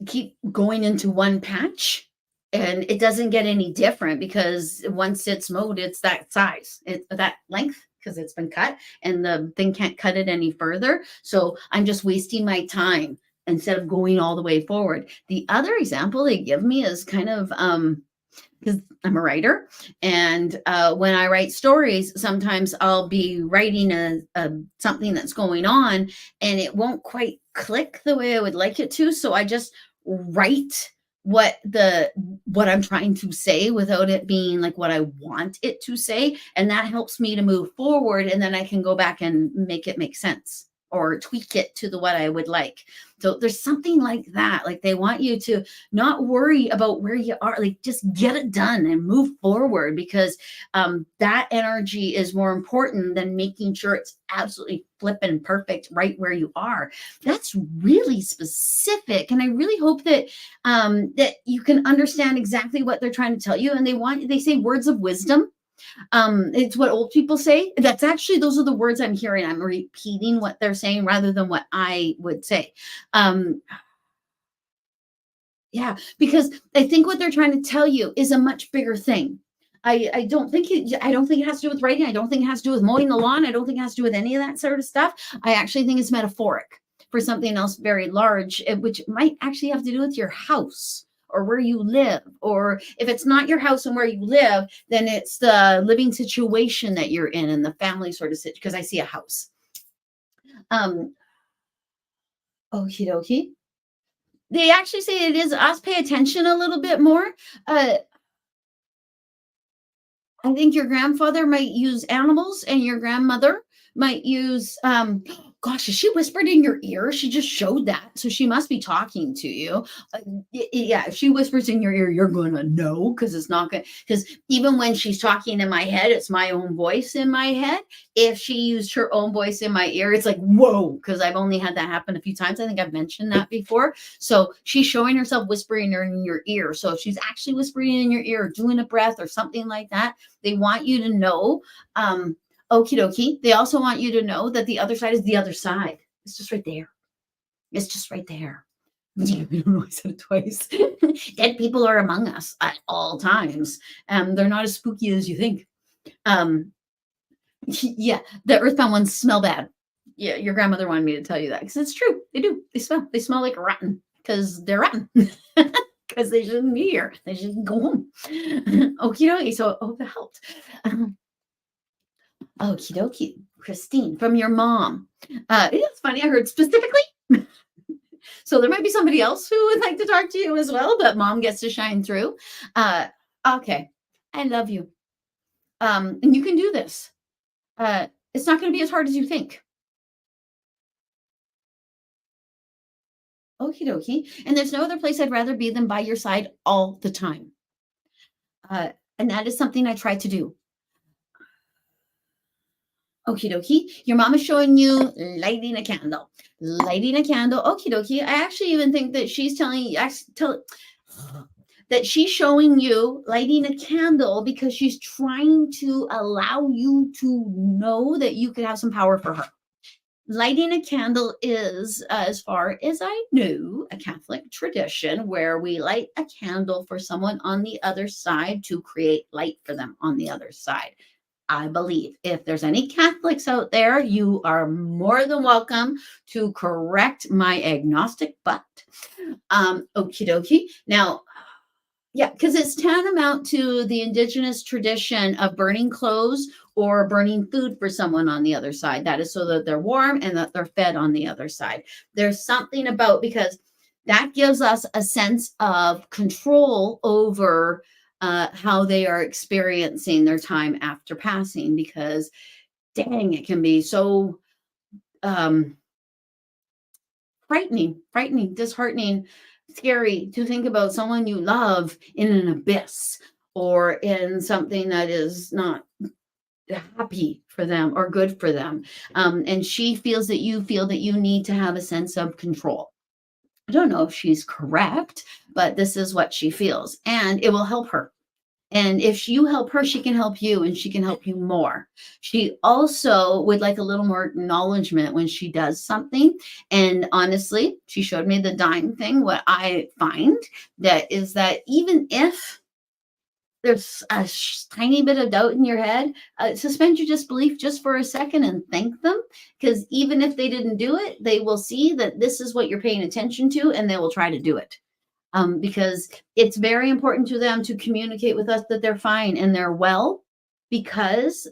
keep going into one patch and it doesn't get any different because once it's mowed, it's that size, that length, because it's been cut and the thing can't cut it any further. So I'm just wasting my time instead of going all the way forward. The other example they give me is kind of, because I'm a writer, and when I write stories, sometimes I'll be writing something that's going on and it won't quite click the way I would like it to. So I just write what I'm trying to say without it being like what I want it to say. And that helps me to move forward. And then I can go back and make it make sense or tweak it to what I would like. So there's something like that. Like they want you to not worry about where you are, like just get it done and move forward, because that energy is more important than making sure it's absolutely flipping perfect right where you are. That's really specific. And I really hope that that you can understand exactly what they're trying to tell you. And they say words of wisdom. It's what old people say. Those are the words I'm hearing. I'm repeating what they're saying rather than what I would say. Yeah, because I think what they're trying to tell you is a much bigger thing. I don't think it has to do with writing. I don't think it has to do with mowing the lawn. I don't think it has to do with any of that sort of stuff. I actually think it's metaphoric for something else very large, which might actually have to do with your house or where you live. Or if it's not your house and where you live, then it's the living situation that you're in and the family sort of situation, because I see a house. Okie dokie. They actually say it is us. Pay attention a little bit more. I think your grandfather might use animals and your grandmother might use, gosh, is she whispered in your ear? She just showed that. So she must be talking to you. Yeah, if she whispers in your ear, you're going to know, because it's not good. Because even when she's talking in my head, it's my own voice in my head. If she used her own voice in my ear, it's like, whoa, because I've only had that happen a few times. I think I've mentioned that before. So she's showing herself whispering in your ear. So if she's actually whispering in your ear, or doing a breath or something like that, they want you to know, okie dokie. They also want you to know that the other side is the other side. It's just right there. It's just right there. I don't know, I said it twice. Dead people are among us at all times. They're not as spooky as you think. Yeah, the earthbound ones smell bad. Yeah, your grandmother wanted me to tell you that, because it's true. They do. They smell like rotten, because they're rotten. Because they shouldn't be here. They should go home. Okie dokie. So I hope it helped. Okie dokie. Christine, from your mom. It's funny, I heard specifically. So there might be somebody else who would like to talk to you as well, but mom gets to shine through. Okay. I love you. And you can do this. It's not going to be as hard as you think. Okie dokie. And there's no other place I'd rather be than by your side all the time. And that is something I try to do. Okie dokie. Your mom is showing you lighting a candle. Lighting a candle. Okie dokie. I actually even think that she's telling you, that she's showing you lighting a candle because she's trying to allow you to know that you could have some power for her. Lighting a candle is, as far as I knew, a Catholic tradition where we light a candle for someone on the other side to create light for them on the other side. I believe if there's any Catholics out there, you are more than welcome to correct my agnostic butt. Okie dokie. Now, yeah, because it's tantamount to the indigenous tradition of burning clothes or burning food for someone on the other side. That is so that they're warm and that they're fed on the other side. There's something about, because that gives us a sense of control over how they are experiencing their time after passing, because dang, it can be so frightening, disheartening, scary to think about someone you love in an abyss or in something that is not happy for them or good for them. And she feels that you feel that you need to have a sense of control. I don't know if she's correct, but this is what she feels, and it will help her. And if you help her, she can help you, and she can help you more. She also would like a little more acknowledgement when she does something. And honestly, she showed me the dime thing. What I find that is that even if there's a tiny bit of doubt in your head, suspend your disbelief just for a second and thank them. Because even if they didn't do it, they will see that this is what you're paying attention to, and they will try to do it. Because it's very important to them to communicate with us that they're fine and they're well, because,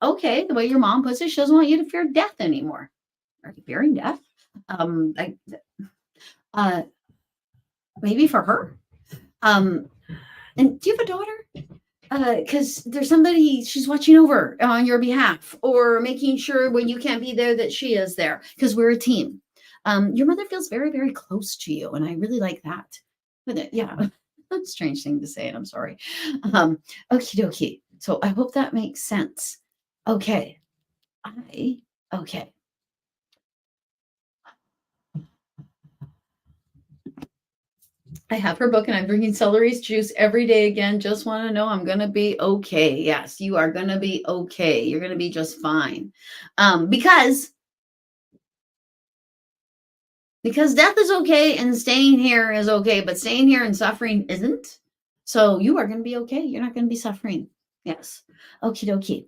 okay, the way your mom puts it, she doesn't want you to fear death anymore. Are you fearing death? Maybe for her. And do you have a daughter? Because there's somebody she's watching over on your behalf, or making sure when you can't be there that she is there, because we're a team. Your mother feels very, very close to you, and I really like that. But yeah, that's a strange thing to say, and I'm sorry. Okie dokie. So I hope that makes sense. Okay. Okay. I have her book, and I'm drinking celery juice every day again. Just want to know I'm going to be okay. Yes, you are going to be okay. You're going to be just fine. Because death is okay and staying here is okay, but staying here and suffering isn't. So you are going to be okay. You're not going to be suffering. Yes. Okie dokie.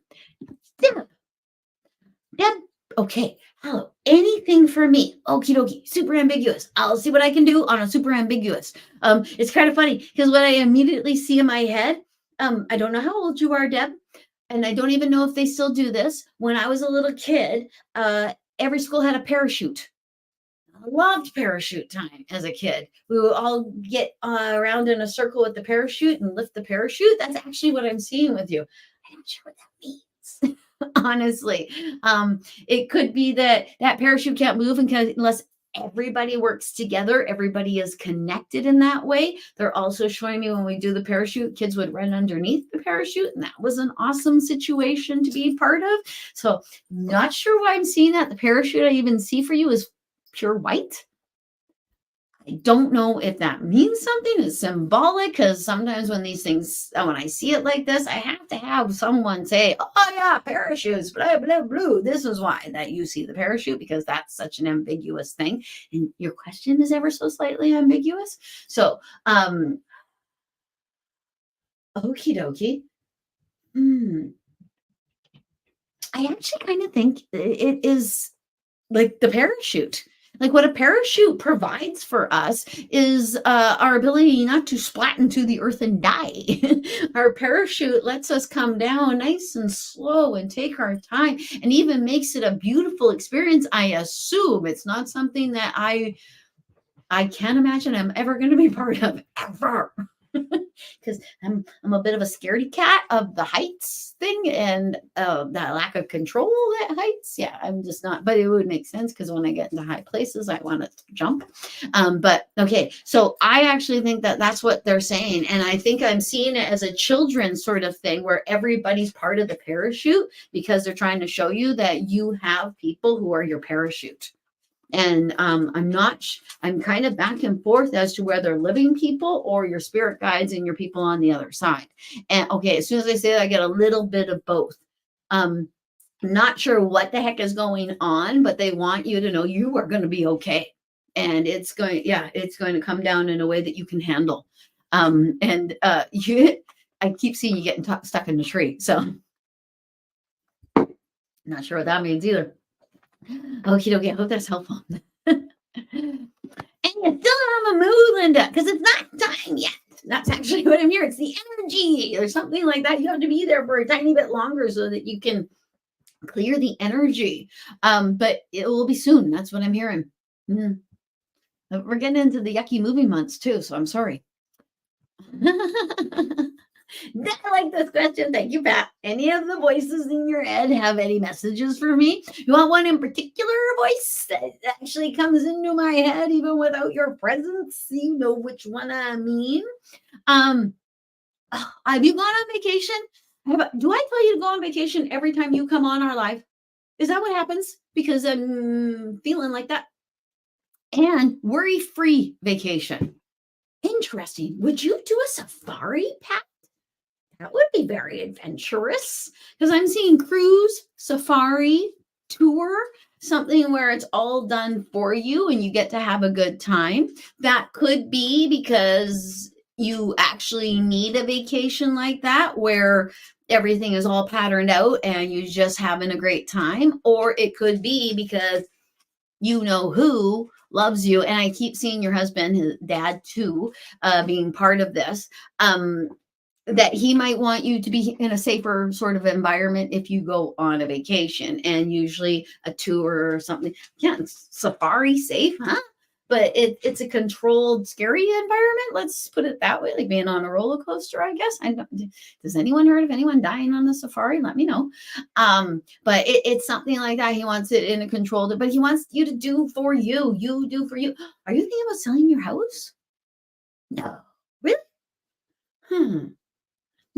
Deb, okay. Hello. Anything for me? Okie dokie. Super ambiguous. I'll see what I can do on a super ambiguous. It's kind of funny because what I immediately see in my head, I don't know how old you are, Deb, and I don't even know if they still do this. When I was a little kid, every school had a parachute. I loved parachute time as a kid. We would all get around in a circle with the parachute and lift the parachute. That's actually what I'm seeing with you. I'm not sure what that means. Honestly, it could be that parachute can't move unless everybody works together. Everybody is connected in that way. They're also showing me when we do the parachute, kids would run underneath the parachute, and that was an awesome situation to be part of. So not sure why I'm seeing that. The parachute I even see for you is pure white. I don't know if that means something. It's symbolic, because sometimes when these things, when I see it like this, I have to have someone say, oh yeah, parachutes, blah, blah, blah. This is why that you see the parachute, because that's such an ambiguous thing. And your question is ever so slightly ambiguous. So, okie dokie. I actually kind of think it is like the parachute. Like what a parachute provides for us is our ability not to splat into the earth and die. Our parachute lets us come down nice and slow and take our time, and even makes it a beautiful experience. I assume it's not something that I can't imagine I'm ever going to be part of, ever. Because I'm a bit of a scaredy cat of the heights thing, and the lack of control at heights. Yeah, I'm just not, but it would make sense because when I get into high places, I want to jump. But okay, so I actually think that that's what they're saying. And I think I'm seeing it as a children's sort of thing where everybody's part of the parachute, because they're trying to show you that you have people who are your parachute. And I'm kind of back and forth as to whether living people or your spirit guides and your people on the other side. And okay, as soon as I say that, I get a little bit of both. Not sure what the heck is going on, but they want you to know you are going to be okay. And it's going to come down in a way that you can handle. I keep seeing you getting stuck in the tree. So not sure what that means either. Okie dokie, I hope that's helpful. And you still have a mood, Linda, because it's not time yet. That's actually what I'm hearing. It's the energy or something like that. You have to be there for a tiny bit longer so that you can clear the energy. But it will be soon. That's what I'm hearing. We're getting into the yucky movie months too, so I'm sorry. I like this question. Thank you, Pat. Any of the voices in your head have any messages for me? You want one in particular voice that actually comes into my head even without your presence? You know which one I mean. Have you gone on vacation? Do I tell you to go on vacation every time you come on our live? Is that what happens? Because I'm feeling like that. And worry-free vacation. Interesting. Would you do a safari, Pat? That would be very adventurous because I'm seeing cruise, safari, tour, something where it's all done for you and you get to have a good time. That could be because you actually need a vacation like that where everything is all patterned out and you're just having a great time. Or it could be because you know who loves you. And I keep seeing your husband, his dad too, being part of this. That he might want you to be in a safer sort of environment if you go on a vacation, and usually a tour or something. Yeah, safari safe, huh? But it's a controlled, scary environment. Let's put it that way, like being on a roller coaster, I guess. Does anyone heard of anyone dying on the safari? Let me know. But it's something like that. He wants it in a controlled, but he wants you to do for you. You do for you. Are you thinking about selling your house? No. Really?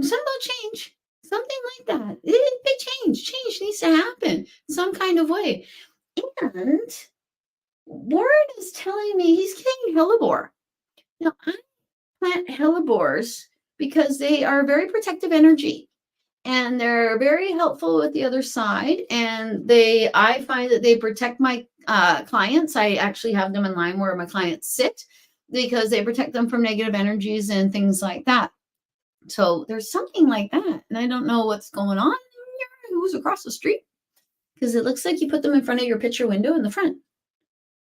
Something about change, something like that. Big change. Change needs to happen some kind of way. And word is telling me he's getting hellebore. Now, I plant hellebores because they are very protective energy and they're very helpful with the other side. And I find that they protect my clients. I actually have them in line where my clients sit because they protect them from negative energies and things like that. So there's something like that. And I don't know what's going on here, who's across the street, because it looks like you put them in front of your picture window in the front.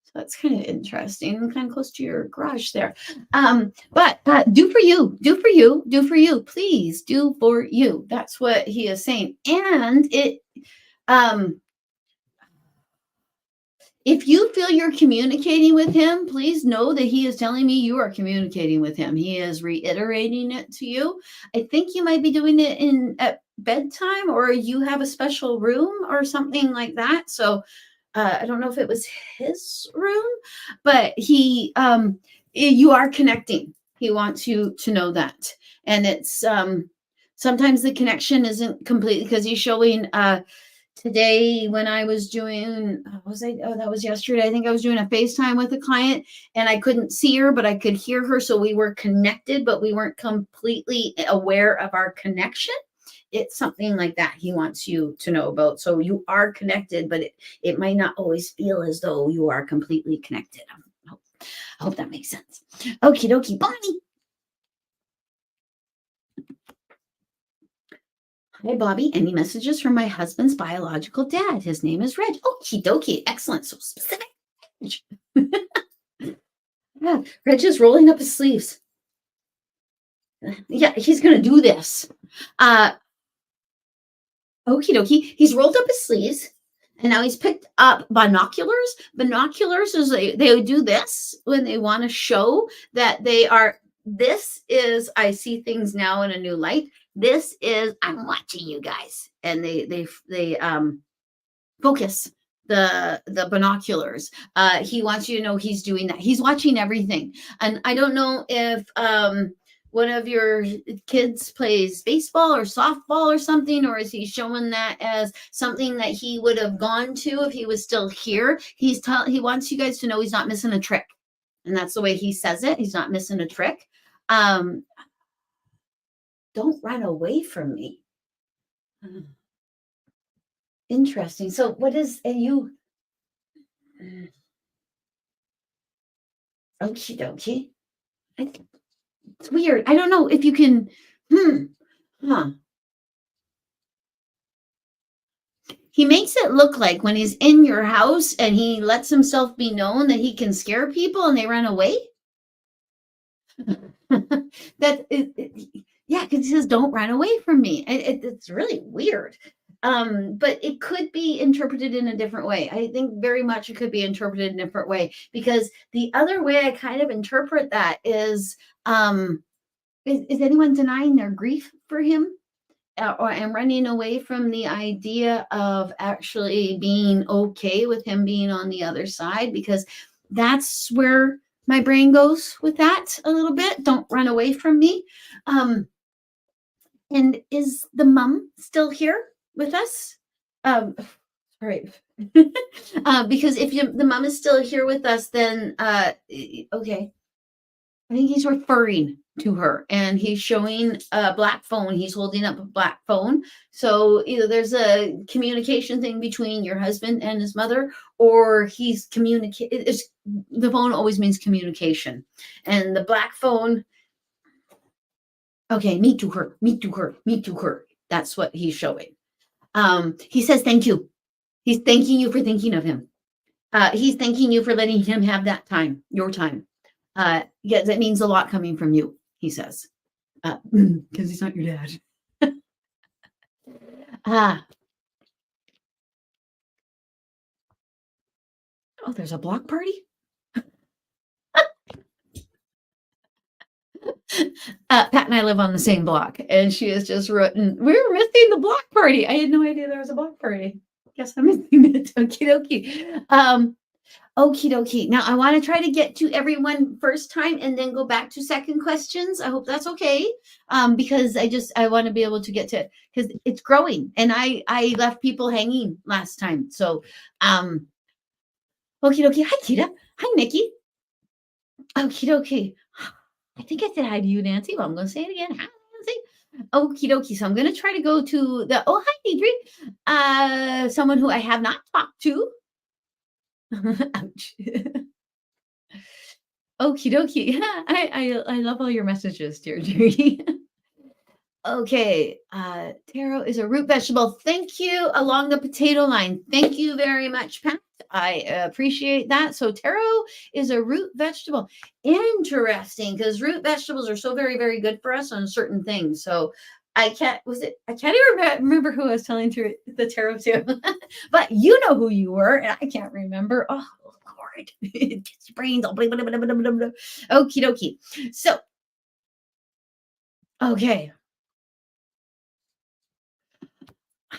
So that's kind of interesting, kind of close to your garage there. But do for you, do for you, do for you. Please do for you. That's what he is saying. And if you feel you're communicating with him, please know that he is telling me you are communicating with him. He is reiterating it to you. I think you might be doing it at bedtime, or you have a special room or something like that. So I don't know if it was his room, but you are connecting. He wants you to know that. And it's sometimes the connection isn't complete because he's showing today when I was doing, that was yesterday. I think I was doing a FaceTime with a client and I couldn't see her, but I could hear her. So we were connected, but we weren't completely aware of our connection. It's something like that he wants you to know about. So you are connected, but it might not always feel as though you are completely connected. I hope that makes sense. Okie dokie, Bonnie. Hi, Bobbi. Any messages from my husband's biological dad? His name is Reg. Okie dokie. Excellent. So specific. Yeah, Reg is rolling up his sleeves. Yeah, he's going to do this. Okie dokie. He's rolled up his sleeves. And now he's picked up binoculars. Binoculars is they would do this when they want to show that they are. This is, I see things now in a new light. This is, I'm watching you guys. And they focus the binoculars. He wants you to know he's doing that. He's watching everything. And I don't know if one of your kids plays baseball or softball or something, or is he showing that as something that he would have gone to if he was still here? He wants you guys to know he's not missing a trick, and that's the way he says it. He's not missing a trick. Don't run away from me. Interesting. So what is you? Okie dokie. It's weird. I don't know if you can. Huh. He makes it look like when he's in your house and he lets himself be known that he can scare people and they run away. Yeah, because he says, "Don't run away from me." It's really weird. But it could be interpreted in a different way. I think very much it could be interpreted in a different way, because the other way I kind of interpret that is anyone denying their grief for him? Or am running away from the idea of actually being okay with him being on the other side, because that's where my brain goes with that a little bit. Don't run away from me. And is the mom still here with us? All right. Because if the mom is still here with us, then okay. I think he's referring to her, and he's showing a black phone. He's holding up a black phone. So either there's a communication thing between your husband and his mother, or he's communicating. The phone always means communication, and the black phone. Okay, me to her, me to her, me to her. That's what he's showing. He says thank you. He's thanking you for thinking of him. He's thanking you for letting him have that time, your time. Yeah, that means a lot coming from you, he says, because he's not your dad. Oh, there's a block party? Pat and I live on the same block, and she has just written, "We're missing the block party." I had no idea there was a block party. Guess I'm missing it. Okie dokie. Okie dokie. Now I want to try to get to everyone first time and then go back to second questions. I hope that's okay. Because I want to be able to get to it, because it's growing, and I left people hanging last time. So okie dokie. Hi Kita. Hi Nikki. Okie dokie. I think I said hi to you, Nancy, but I'm going to say it again. Hi, Nancy. Okie dokie. So I'm going to try to go to hi, Deidre. Someone who I have not talked to. Ouch. Okie dokie. I love all your messages, dear Judy. Okay. Taro is a root vegetable. Thank you. Along the potato line. Thank you very much, Pat. I appreciate that. So taro is a root vegetable. Interesting, because root vegetables are so very, very good for us on certain things. So I can't even remember who I was telling the taro to, but you know who you were, and I can't remember. Oh, Lord, it gets your brains all blah, blah, blah, blah, blah, blah. Okie dokie. So, okay.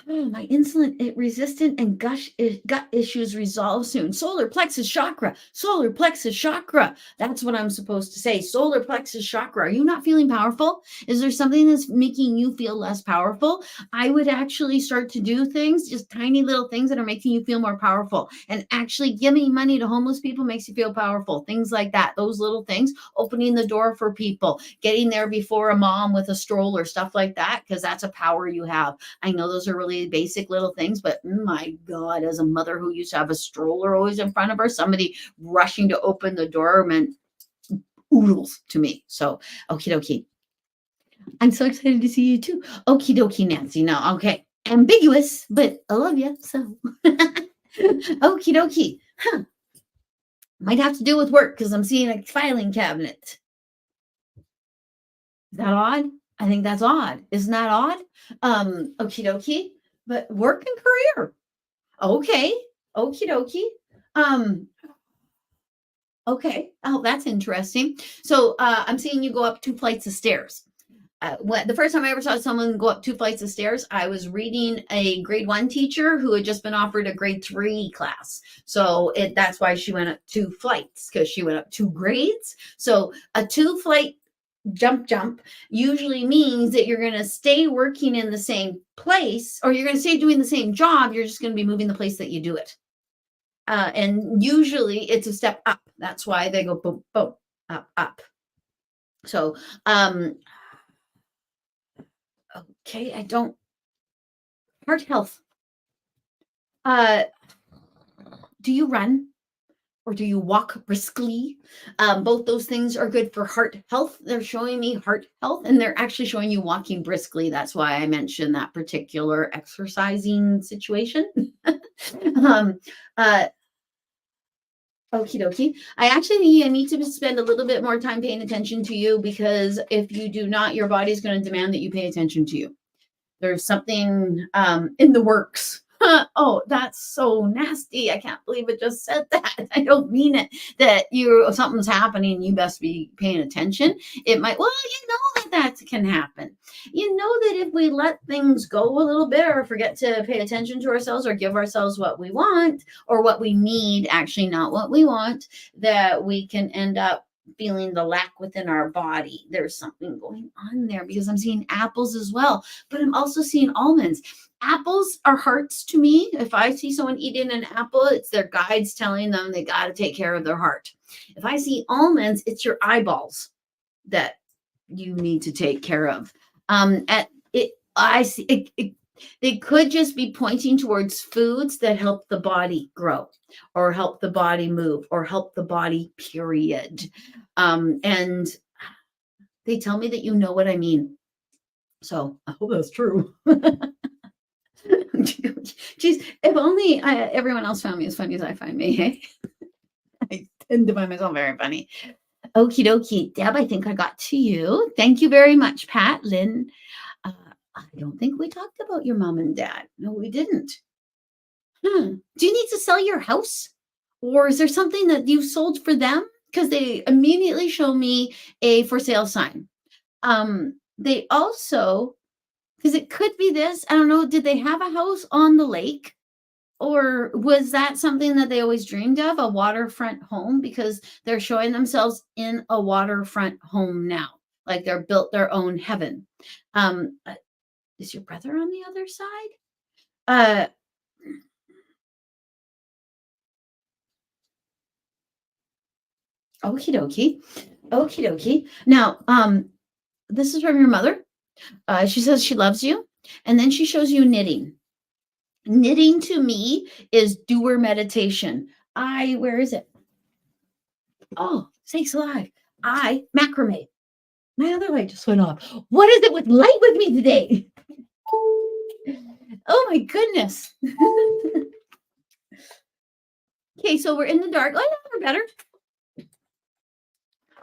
My insulin resistant and gut issues resolve soon. Solar plexus chakra. Solar plexus chakra. That's what I'm supposed to say. Solar plexus chakra. Are you not feeling powerful? Is there something that's making you feel less powerful? I would actually start to do things, just tiny little things that are making you feel more powerful. And actually giving money to homeless people makes you feel powerful. Things like that. Those little things. Opening the door for people. Getting there before a mom with a stroller. Stuff like that. Because that's a power you have. I know those are really basic little things, but my God, as a mother who used to have a stroller always in front of her, somebody rushing to open the door meant oodles to me. So, okie dokie. I'm so excited to see you too. Okie dokie, Nancy. Now, okay. Ambiguous, but I love you. So, okie dokie. Huh. Might have to do with work because I'm seeing a filing cabinet. Is that odd? I think that's odd. Isn't that odd? Okie dokie. But work and career. Okay. Okie dokie. Okay. Oh, that's interesting. So I'm seeing you go up 2 flights of stairs. The first time I ever saw someone go up 2 flights of stairs, I was reading a grade 1 teacher who had just been offered a grade 3 class. So that's why she went up 2 flights, because she went up 2 grades. So a 2 flight jump usually means that you're going to stay working in the same place, or you're going to stay doing the same job. You're just going to be moving the place that you do it. And usually it's a step up. That's why they go boom, boom, up, up. So, okay, heart health. Do you run? Or do you walk briskly? Both those things are good for heart health. They're showing me heart health, and they're actually showing you walking briskly. That's why I mentioned that particular exercising situation. um, uh, Okie dokie. I need to spend a little bit more time paying attention to you, because if you do not, your body's going to demand that you pay attention to you. There's something in the works. Oh, that's so nasty. I can't believe it just said that. I don't mean it. That something's happening, you best be paying attention. It might, well, you know that can happen. You know that if we let things go a little bit, or forget to pay attention to ourselves, or give ourselves what we want or what we need, actually not what we want, that we can end up feeling the lack within our body. There's something going on there, because I'm seeing apples as well, but I'm also seeing almonds. Apples are hearts to me. If I see someone eating an apple, it's their guides telling them they got to take care of their heart. If I see almonds, it's your eyeballs that you need to take care of. I see it could just be pointing towards foods that help the body grow, or help the body move, or help the body, period. And they tell me that you know what I mean. So I hope that's true. Geez, if only everyone else found me as funny as I find me, hey? I tend to find myself very funny. Okie dokie. Deb, I think I got to you. Thank you very much, Pat. Lynn, I don't think we talked about your mom and dad. No, we didn't. Do you need to sell your house? Or is there something that you sold for them? Because they immediately show me a for sale sign. They also, because it could be this, I don't know, did they have a house on the lake? Or was that something that they always dreamed of, a waterfront home? Because they're showing themselves in a waterfront home now, like they're built their own heaven. Is your brother on the other side? Okie dokie. Okie dokie. Now, this is from your mother. She says she loves you. And then she shows you knitting. Knitting to me is doer meditation. Where is it? Oh, sakes alive. Macrame. My other light just went off. What is it with light with me today? Oh my goodness. Okay, so we're in the dark. Oh, yeah, we're better.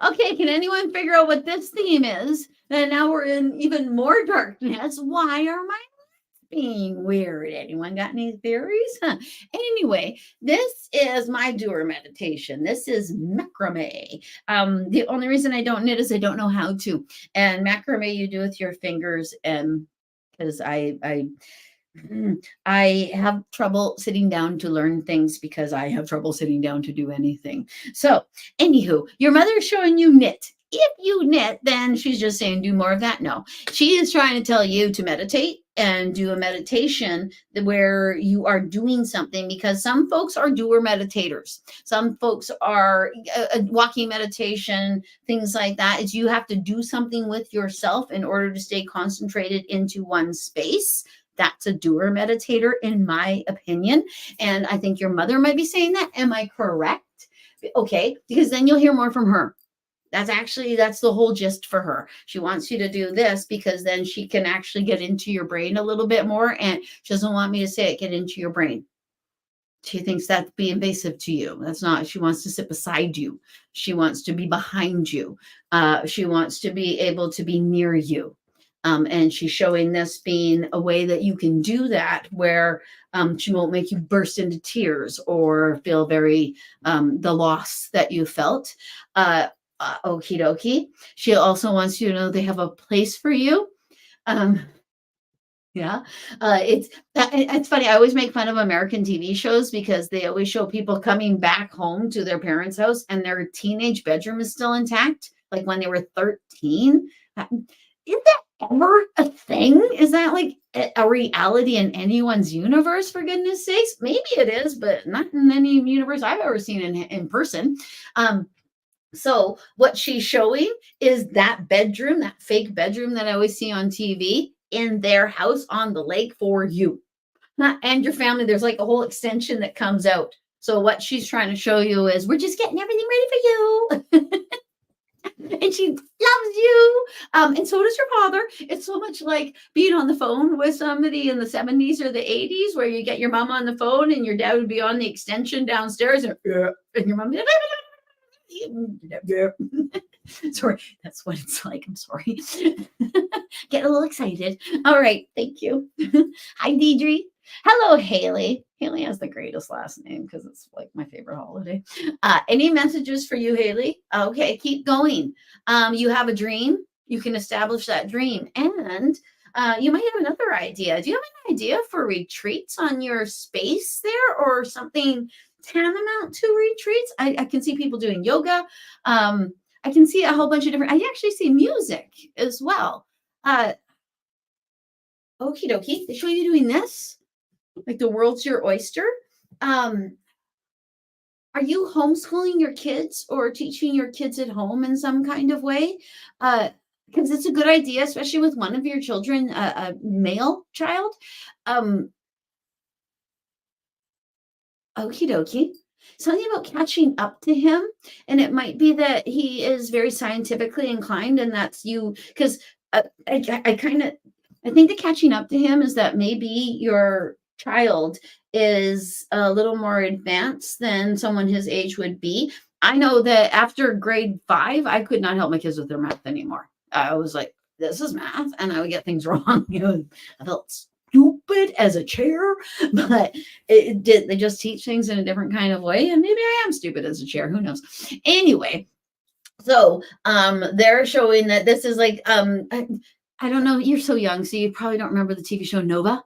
Okay, can anyone figure out what this theme is? And now we're in even more darkness. Why are my lights being weird? Anyone got any theories? Anyway, this is my doer meditation. This is macrame. The only reason I don't knit is I don't know how to. And macrame you do with your fingers, and because I have trouble sitting down to learn things, because I have trouble sitting down to do anything. So, anywho, your mother is showing you knit. If you knit, then she's just saying do more of that. No, she is trying to tell you to meditate and do a meditation where you are doing something, because some folks are doer meditators. Some folks are walking meditation, things like that. Is you have to do something with yourself in order to stay concentrated into one space. That's a doer meditator, in my opinion. And I think your mother might be saying that. Am I correct? Okay, because then you'll hear more from her. That's the whole gist for her. She wants you to do this because then she can actually get into your brain a little bit more. And she doesn't want me to say it, get into your brain. She thinks that'd be invasive to you. That's not, she wants to sit beside you. She wants to be behind you. She wants to be able to be near you. And she's showing this being a way that you can do that, where she won't make you burst into tears or feel very the loss that you felt. Okie dokie. She also wants you to know they have a place for you. Yeah, it's funny. I always make fun of American TV shows because they always show people coming back home to their parents' house and their teenage bedroom is still intact. like when they were 13. Is that ever a thing? Is that like a reality in anyone's universe, for goodness sakes? Maybe it is, but not in any universe I've ever seen in person. Um, so what she's showing is that bedroom, that fake bedroom that I always see on TV in their house on the lake for you. And your family. There's like a whole extension that comes out. So what she's trying to show you is we're just getting everything ready for you. And she loves you. And so does your father. It's so much like being on the phone with somebody in the 70s or the 80s where you get your mom on the phone and your dad would be on the extension downstairs and your mom would sorry, that's what it's like. I'm sorry. Get a little excited. All right, thank you. Hi, Deidre. Hello, Haley. Haley has the greatest last name because it's like my favorite holiday. Any messages for you, Haley? Okay, keep going. You have a dream. You can establish that dream. And you might have another idea. Do you have an idea for retreats on your space there or something tantamount to retreats? I can see people doing yoga. I can see a whole bunch of different, I actually see music as well. Okie dokie. They show you doing this, like the world's your oyster. Are you homeschooling your kids or teaching your kids at home in some kind of way? Because it's a good idea, especially with one of your children, a male child. Okie dokie. Something about catching up to him. And it might be that he is very scientifically inclined, and that's you. Because I think the catching up to him is that maybe your child is a little more advanced than someone his age would be. I know that after grade 5, I could not help my kids with their math anymore. I was like, this is math, and I would get things wrong. I felt stupid as a chair, but they just teach things in a different kind of way, and maybe I am stupid as a chair. Who knows? Anyway, so they're showing that this is like I don't know. You're so young, so you probably don't remember the TV show Nova.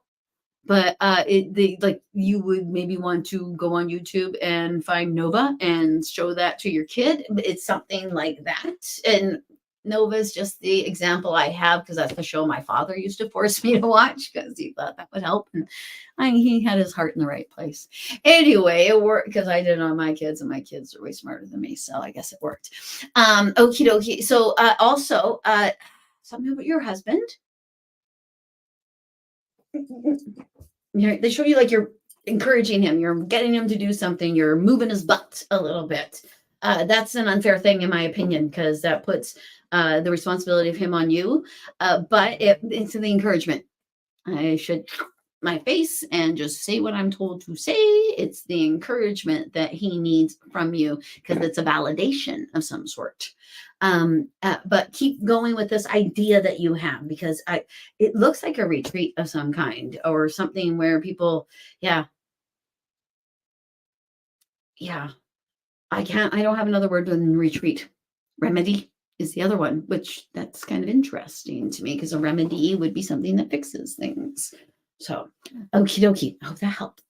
But you would maybe want to go on YouTube and find Nova and show that to your kid. It's something like that. And Nova is just the example I have because that's the show my father used to force me to watch because he thought that would help. And he had his heart in the right place. Anyway, it worked because I did it on my kids, and my kids are way smarter than me. So I guess it worked. Okie dokie. So also, something about your husband. They show you like you're encouraging him, you're getting him to do something, you're moving his butt a little bit. That's an unfair thing, in my opinion, because that puts the responsibility of him on you. But it's the encouragement. I should my face and just say what I'm told to say. It's the encouragement that he needs from you because it's a validation of some sort. But keep going with this idea that you have because it looks like a retreat of some kind or something where people, yeah. I don't have another word than retreat. Remedy is the other one, which that's kind of interesting to me because a remedy would be something that fixes things. So, okie dokie. I hope that helped.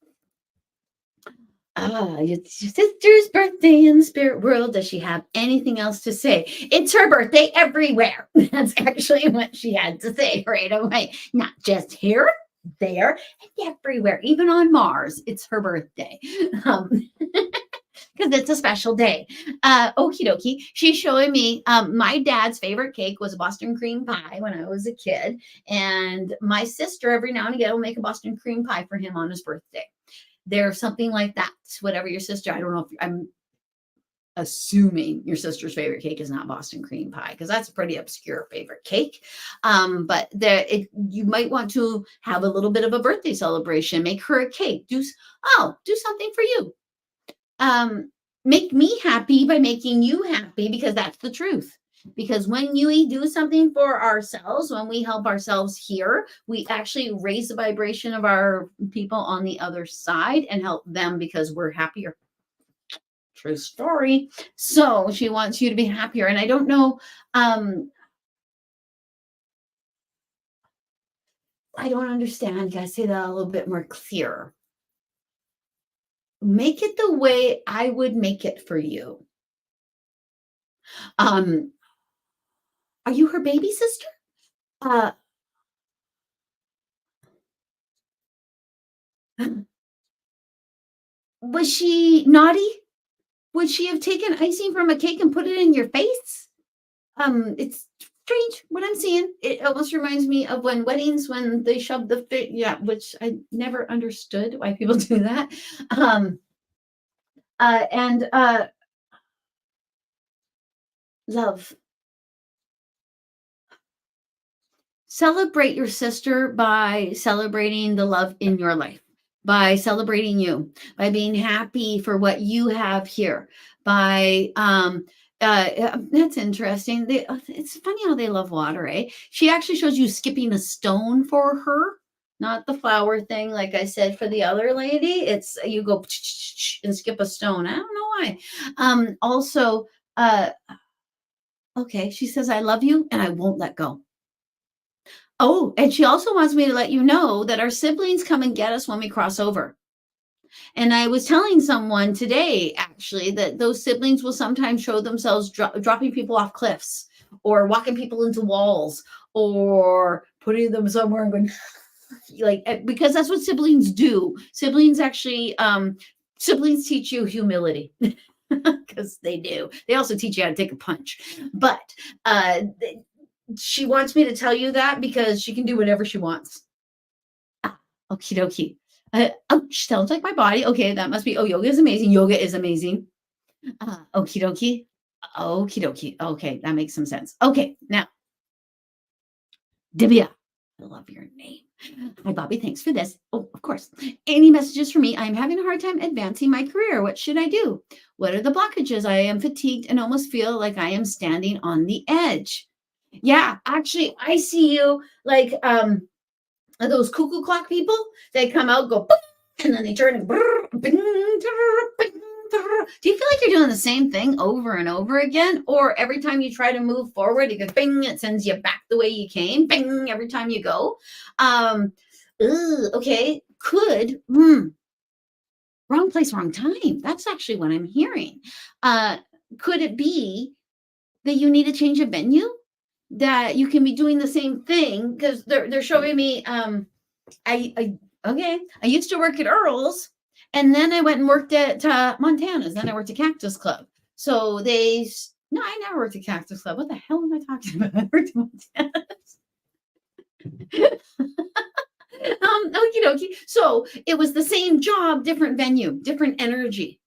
It's your sister's birthday in the spirit world. Does she have anything else to say? It's her birthday everywhere. That's actually what she had to say right away. Not just here, there, and everywhere. Even on Mars, it's her birthday. Because it's a special day. Okie dokie. She's showing me my dad's favorite cake was a Boston cream pie when I was a kid. And my sister every now and again will make a Boston cream pie for him on his birthday. There's something like that. Whatever your sister, I don't know if I'm assuming your sister's favorite cake is not Boston cream pie because that's a pretty obscure favorite cake. But you might want to have a little bit of a birthday celebration. Make her a cake. Do something for you. Make me happy by making you happy because that's the truth. Because when we do something for ourselves, when we help ourselves here, we actually raise the vibration of our people on the other side and help them because we're happier. True story. So she wants you to be happier. And I don't know, I don't understand. You gotta say that a little bit more clear. Make it the way I would make it for you. Are you her baby sister? Uh, was she naughty? Would she have taken icing from a cake and put it in your face? It's strange what I'm seeing. It almost reminds me of when weddings, when they shove the yeah, which I never understood why people do that. Um, and love. Celebrate your sister by celebrating the love in your life, by celebrating you, by being happy for what you have here, by that's interesting. It's funny how they love water, eh? She actually shows you skipping a stone for her, not the flower thing, like I said for the other lady. It's you go and skip a stone. I don't know why. Also, okay, she says, I love you and I won't let go. Oh, and she also wants me to let you know that our siblings come and get us when we cross over. And I was telling someone today, actually, that those siblings will sometimes show themselves dropping people off cliffs or walking people into walls or putting them somewhere and going, like, because that's what siblings do. Siblings actually, siblings teach you humility. Because they do. They also teach you how to take a punch. But she wants me to tell you that because she can do whatever she wants. Ah, okie dokie. Ouch, sounds like my body. Okay, that must be. Oh, yoga is amazing. Yoga is amazing. Okie dokie. Okie dokie. Okay, that makes some sense. Okay, now, Divya. I love your name. Hi, Bobbi. Thanks for this. Oh, of course. Any messages for me? I'm having a hard time advancing my career. What should I do? What are the blockages? I am fatigued and almost feel like I am standing on the edge. Yeah, actually, I see you like those cuckoo clock people. They come out, go, and then they turn and do you feel like you're doing the same thing over and over again? Or every time you try to move forward, it goes bing, it sends you back the way you came, bing, every time you go. Okay, could, wrong place, wrong time. That's actually what I'm hearing. Could it be that you need to change a venue? That you can be doing the same thing because they're showing me I okay, I used to work at Earl's and then I went and worked at Montana's, then I worked at Cactus Club. So no, I never worked at Cactus Club. What the hell am I talking about? I worked at Montana's. Okie dokie. So it was the same job, different venue, different energy.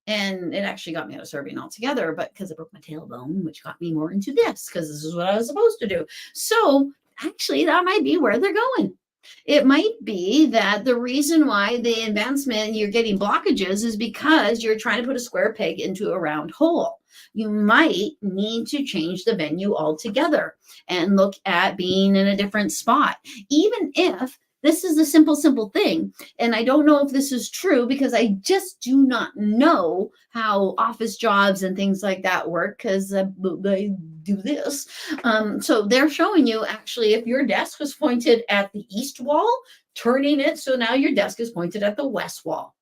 And it actually got me out of serving altogether, but because I broke my tailbone, which got me more into this, because this is what I was supposed to do. So actually, that might be where they're going. It might be that the reason why the advancement you're getting blockages is because you're trying to put a square peg into a round hole. You might need to change the venue altogether and look at being in a different spot, even if this is a simple thing. And I don't know if this is true because I just do not know how office jobs and things like that work because I do this. So they're showing you actually if your desk was pointed at the east wall, turning it so now your desk is pointed at the west wall.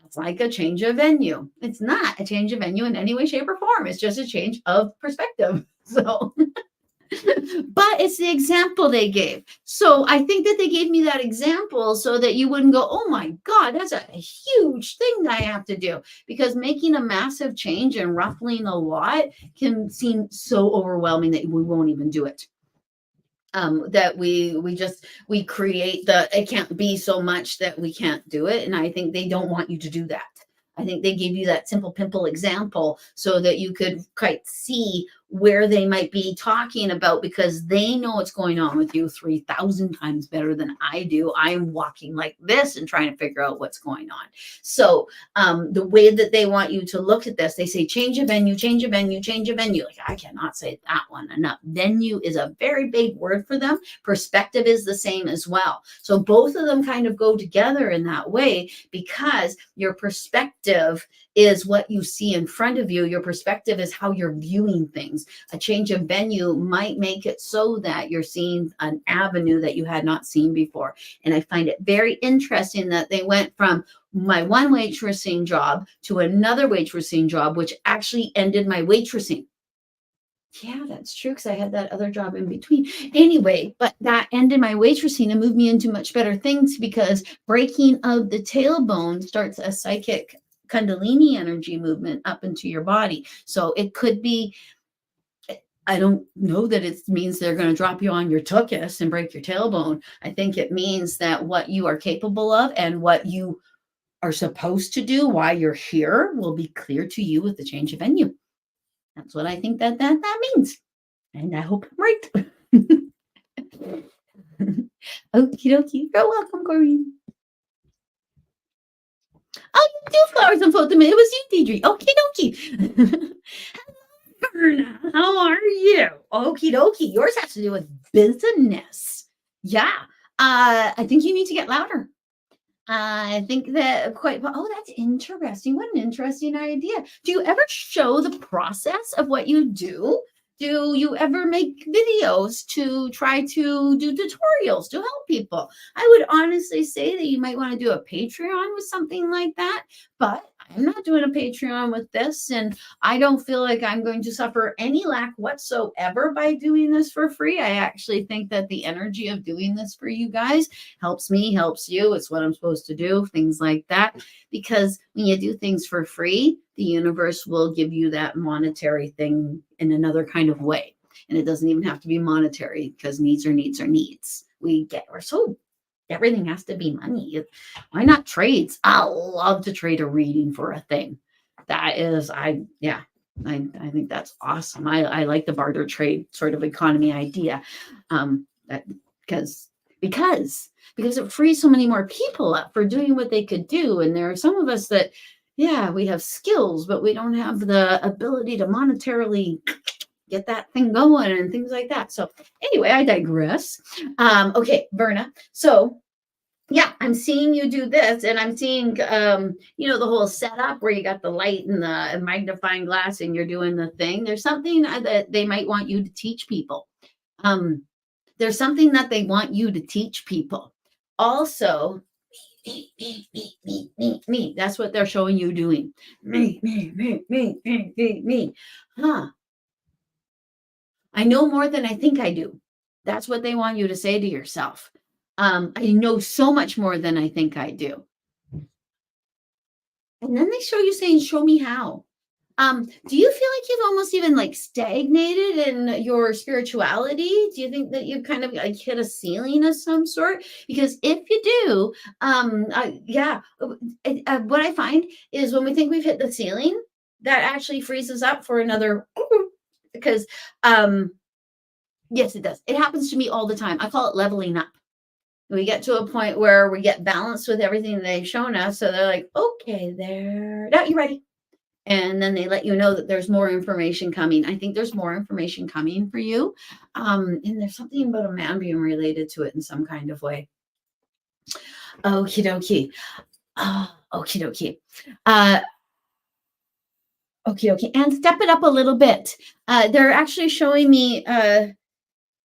That's like a change of venue. It's not a change of venue in any way, shape, or form. It's just a change of perspective. So but it's the example they gave. So I think that they gave me that example so that you wouldn't go, oh my God, that's a huge thing that I have to do. Because making a massive change and ruffling a lot can seem so overwhelming that we won't even do it. That we create it can't be so much that we can't do it. And I think they don't want you to do that. I think they gave you that simple pimple example so that you could quite see where they might be talking about because they know what's going on with you 3,000 times better than I do. I'm walking like this and trying to figure out what's going on. So the way that they want you to look at this, they say change a venue, change a venue, change a venue. Like I cannot say that one enough. Venue is a very big word for them. Perspective is the same as well. So both of them kind of go together in that way because your perspective is what you see in front of you. Your perspective is how you're viewing things. A change of venue might make it so that you're seeing an avenue that you had not seen before. And I find it very interesting that they went from my one waitressing job to another waitressing job, which actually ended my waitressing. Yeah, that's true, because I had that other job in between. Anyway, but that ended my waitressing and moved me into much better things, because breaking of the tailbone starts a psychic Kundalini energy movement up into your body. So it could be, I don't know that it means they're going to drop you on your tuchus and break your tailbone. I think it means that what you are capable of and what you are supposed to do while you're here will be clear to you with the change of venue. That's what I think that means. And I hope I'm right. Okie dokie. You're welcome, Corrine. Oh, you do flowers and photo. It was you, Deidre. Okie dokie. Verna, how are you? Okie dokie. Yours has to do with business. Yeah. I think you need to get louder. I think that that's interesting. What an interesting idea. Do you ever show the process of what you do? Do you ever make videos to try to do tutorials to help people? I would honestly say that you might want to do a Patreon with something like that, but I'm not doing a Patreon with this, and I don't feel like I'm going to suffer any lack whatsoever by doing this for free. I actually think that the energy of doing this for you guys helps me, helps you. It's what I'm supposed to do, things like that. Because when you do things for free, the universe will give you that monetary thing in another kind of way. And it doesn't even have to be monetary, because needs are needs are needs. We're so, everything has to be money. Why not trades? I love to trade a reading for a thing. That is, I think that's awesome. I like the barter trade sort of economy idea. Because it frees so many more people up for doing what they could do. And there are some of us that, yeah, we have skills, but we don't have the ability to monetarily get that thing going and things like that. So anyway, I digress. Okay, Verna. So yeah, I'm seeing you do this, and I'm seeing, the whole setup where you got the light and the magnifying glass and you're doing the thing. There's something that they might want you to teach people. There's something that they want you to teach people. Also, me. That's what they're showing you doing. Me. Huh. I know more than I think I do. That's what they want you to say to yourself. I know so much more than I think I do. And then they show you saying, show me how. Do you feel like you've almost even like stagnated in your spirituality? Do you think that you've kind of like hit a ceiling of some sort? Because if you do, what I find is when we think we've hit the ceiling, that actually frees us up for another, because yes, it does. It happens to me all the time. I call it leveling up. We get to a point where we get balanced with everything they've shown us. So they're like, okay, now you're ready. And then they let you know that there's more information coming. I think there's more information coming for you. And there's something about a man being related to it in some kind of way. Okie dokie. Okie dokie. Okie dokie. And step it up a little bit. They're actually showing me,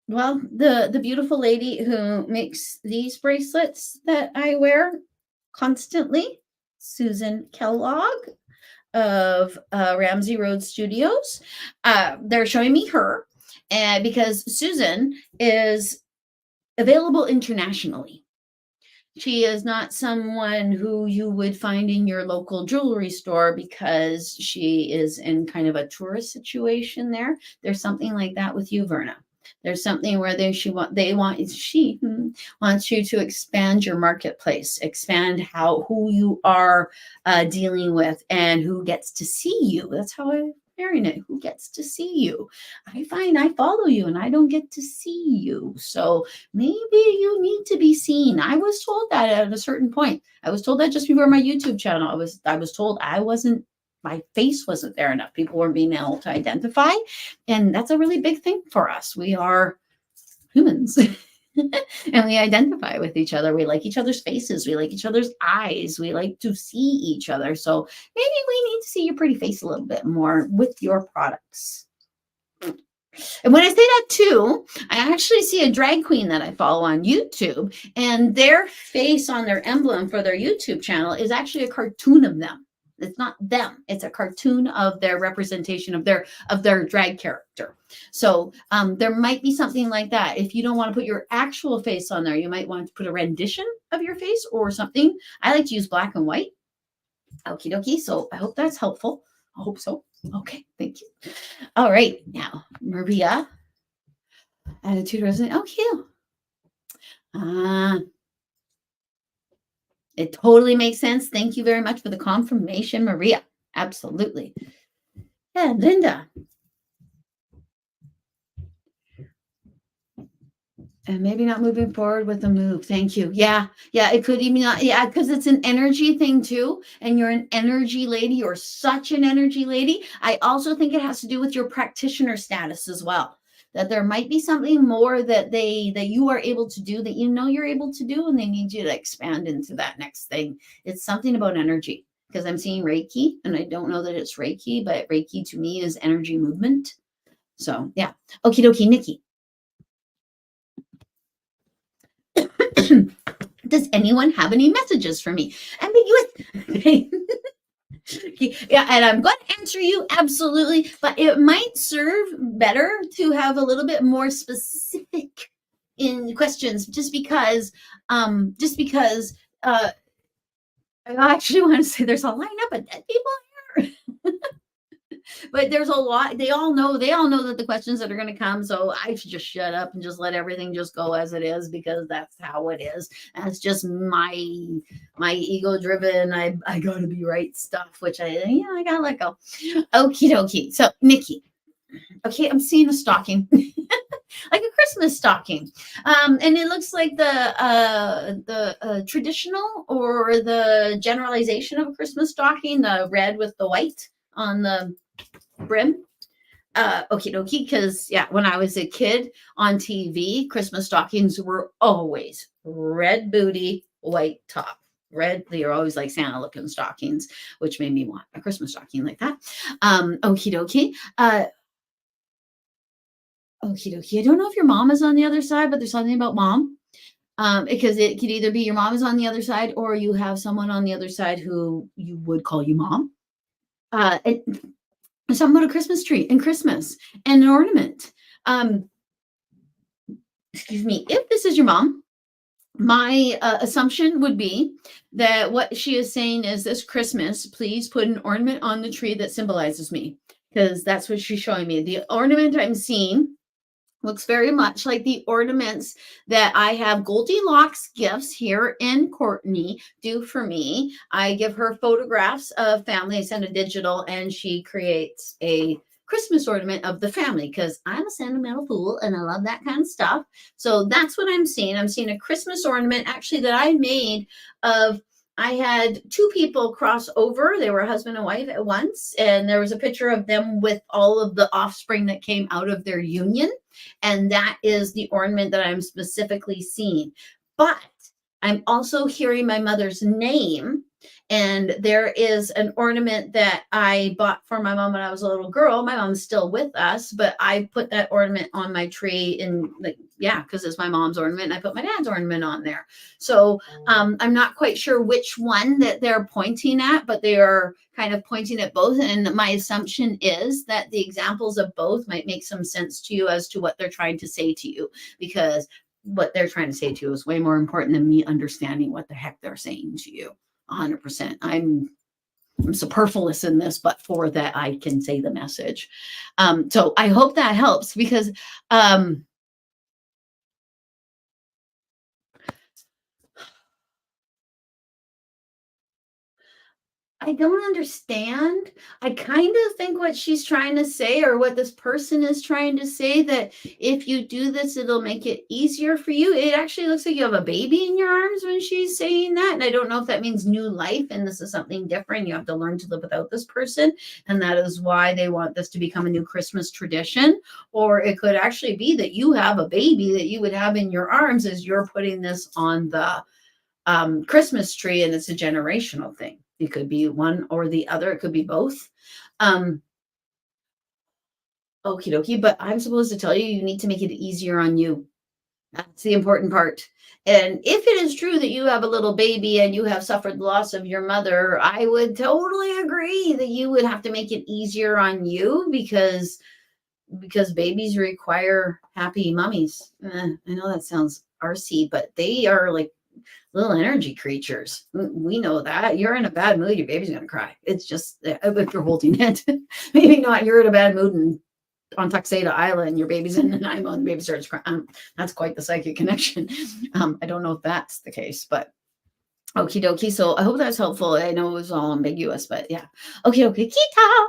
the beautiful lady who makes these bracelets that I wear constantly, Susan Kellogg of Ramsey Road Studios. They're showing me her, and because Susan is available internationally. She is not someone who you would find in your local jewelry store because she is in kind of a tourist situation there. There's something like that with you, Verna. There's something where she wants you to expand your marketplace, expand who you are dealing with and who gets to see you. That's how I'm hearing it. Who gets to see you? I find I follow you and I don't get to see you. So maybe you need to be seen. I was told that at a certain point. I was told that just before my YouTube channel. I was told my face wasn't there enough. People weren't being able to identify. And that's a really big thing for us. We are humans and we identify with each other. We like each other's faces. We like each other's eyes. We like to see each other. So maybe we need to see your pretty face a little bit more with your products. And when I say that too, I actually see a drag queen that I follow on YouTube, and their face on their emblem for their YouTube channel is actually a cartoon of them. It's not them. It's a cartoon of their representation of their drag character. So there might be something like that. If you don't want to put your actual face on there, you might want to put a rendition of your face or something. I like to use black and white. Okie dokie. So I hope that's helpful. I hope so. Okay, thank you. All right, now Maria, attitude resident. Oh, cute. It totally makes sense. Thank you very much for the confirmation, Maria. Absolutely. Yeah, Linda. And maybe not moving forward with a move. Thank you. Yeah. It could even not. Yeah, because it's an energy thing too. And you're an energy lady or such an energy lady. I also think it has to do with your practitioner status as well. That there might be something more that you are able to do that you know you're able to do, and they need you to expand into that next thing. It's something about energy, because I'm seeing Reiki, and I don't know that it's Reiki, but Reiki to me is energy movement. So yeah. Okie dokie, Nikki. Does anyone have any messages for me? Ambiguous. Yeah, and I'm going to answer you absolutely, but it might serve better to have a little bit more specific in questions, just because I actually want to say there's a lineup of dead people here. But there's a lot. They all know that the questions that are going to come. So I should just shut up and just let everything just go as it is, because that's how it is. That's just my ego driven. I got to be right stuff, which I got to let go. Okie dokie. So Nikki, okay, I'm seeing a stocking. Like a Christmas stocking, and it looks like the traditional or the generalization of a Christmas stocking, the red with the white on the brim. Okie dokie, because when I was a kid on TV, Christmas stockings were always red booty, white top. Red, they are always like Santa looking stockings, which made me want a Christmas stocking like that. Okie dokie. Okie dokie. I don't know if your mom is on the other side, but there's something about mom. Because it could either be your mom is on the other side, or you have someone on the other side who you would call you mom. And something about a Christmas tree and Christmas and an ornament. Excuse me. If this is your mom, my assumption would be that what she is saying is, this Christmas, please put an ornament on the tree that symbolizes me, because that's what she's showing me. The ornament I'm seeing looks very much like the ornaments that I have Goldilocks gifts here in Courtney do for me. I give her photographs of family. I send a digital, and she creates a Christmas ornament of the family, because I'm a sentimental fool and I love that kind of stuff. So that's what I'm seeing. I'm seeing a Christmas ornament actually that I made of, I had two people cross over. They were husband and wife at once. And there was a picture of them with all of the offspring that came out of their union. And that is the ornament that I'm specifically seeing. But I'm also hearing my mother's name. And there is an ornament that I bought for my mom when I was a little girl. My mom's still with us, but I put that ornament on my tree in, because it's my mom's ornament, and I put my dad's ornament on there. So I'm not quite sure which one that they're pointing at, but they are kind of pointing at both. And my assumption is that the examples of both might make some sense to you as to what they're trying to say to you, because what they're trying to say to you is way more important than me understanding what the heck they're saying to you. 100%. I'm superfluous in this, but for that I can say the message. So I hope that helps, because I don't understand. I kind of think what she's trying to say, or what this person is trying to say, that if you do this, it'll make it easier for you. It actually looks like you have a baby in your arms when she's saying that. And I don't know if that means new life, and this is something different. You have to learn to live without this person. And that is why they want this to become a new Christmas tradition. Or it could actually be that you have a baby that you would have in your arms as you're putting this on the Christmas tree, and it's a generational thing. It could be one or the other. It could be both. Okie dokie. But I'm supposed to tell you, you need to make it easier on you. That's the important part. And if it is true that you have a little baby and you have suffered the loss of your mother, I would totally agree that you would have to make it easier on you because babies require happy mummies. I know that sounds RC, but they are like little energy creatures. We know that. You're in a bad mood, your baby's gonna cry. It's just if you're holding it. Maybe not. You're in a bad mood and on Tuxedo Island, your baby's in Nanaimo and the baby starts crying. That's quite the psychic connection. I don't know if that's the case, but okie dokie. So I hope that's helpful. I know it was all ambiguous, but yeah. Okay, Kita.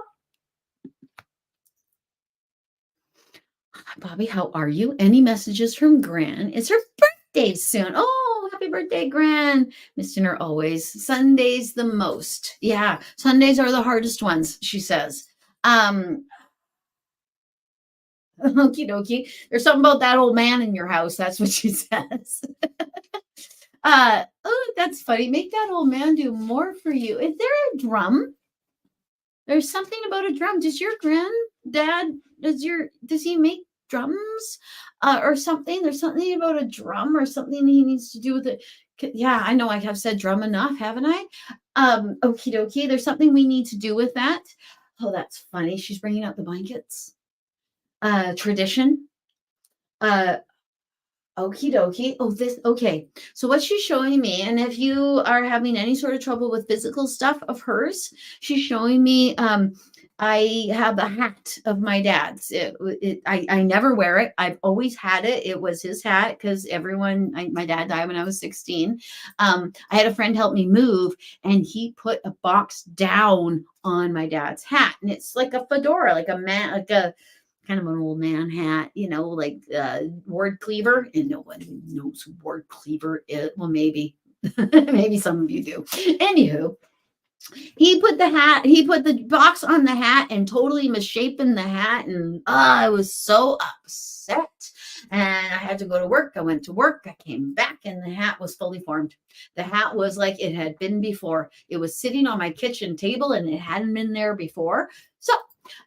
Bobbi, how are you? Any messages from Gran? It's her birthday soon. Oh, happy birthday, Gran. Missing her always. Sundays the most. Yeah, Sundays are the hardest ones, she says. Okie dokie. There's something about that old man in your house. That's what she says. Oh, that's funny. Make that old man do more for you. Is there a drum? There's something about a drum. Does your granddad, does he make drums or something? There's something about a drum or something he needs to do with it. Yeah, I know I have said drum enough, haven't I? Okie dokie. There's something we need to do with that. Oh, that's funny. She's bringing out the blankets. Tradition. Okie dokie. Oh, okay. So what she's showing me, and if you are having any sort of trouble with physical stuff of hers, she's showing me, I have a hat of my dad's. I never wear it. I've always had it. It was his hat because my dad died when I was 16. I had a friend help me move and he put a box down on my dad's hat. And it's like a fedora, like a kind of an old man hat, like Ward Cleaver. And no one knows who Ward Cleaver is. Well, maybe, maybe some of you do. Anywho, he put the box on the hat and totally misshapen the hat. And I was so upset. And I had to go to work. I went to work. I came back and the hat was fully formed. The hat was like it had been before. It was sitting on my kitchen table and it hadn't been there before. So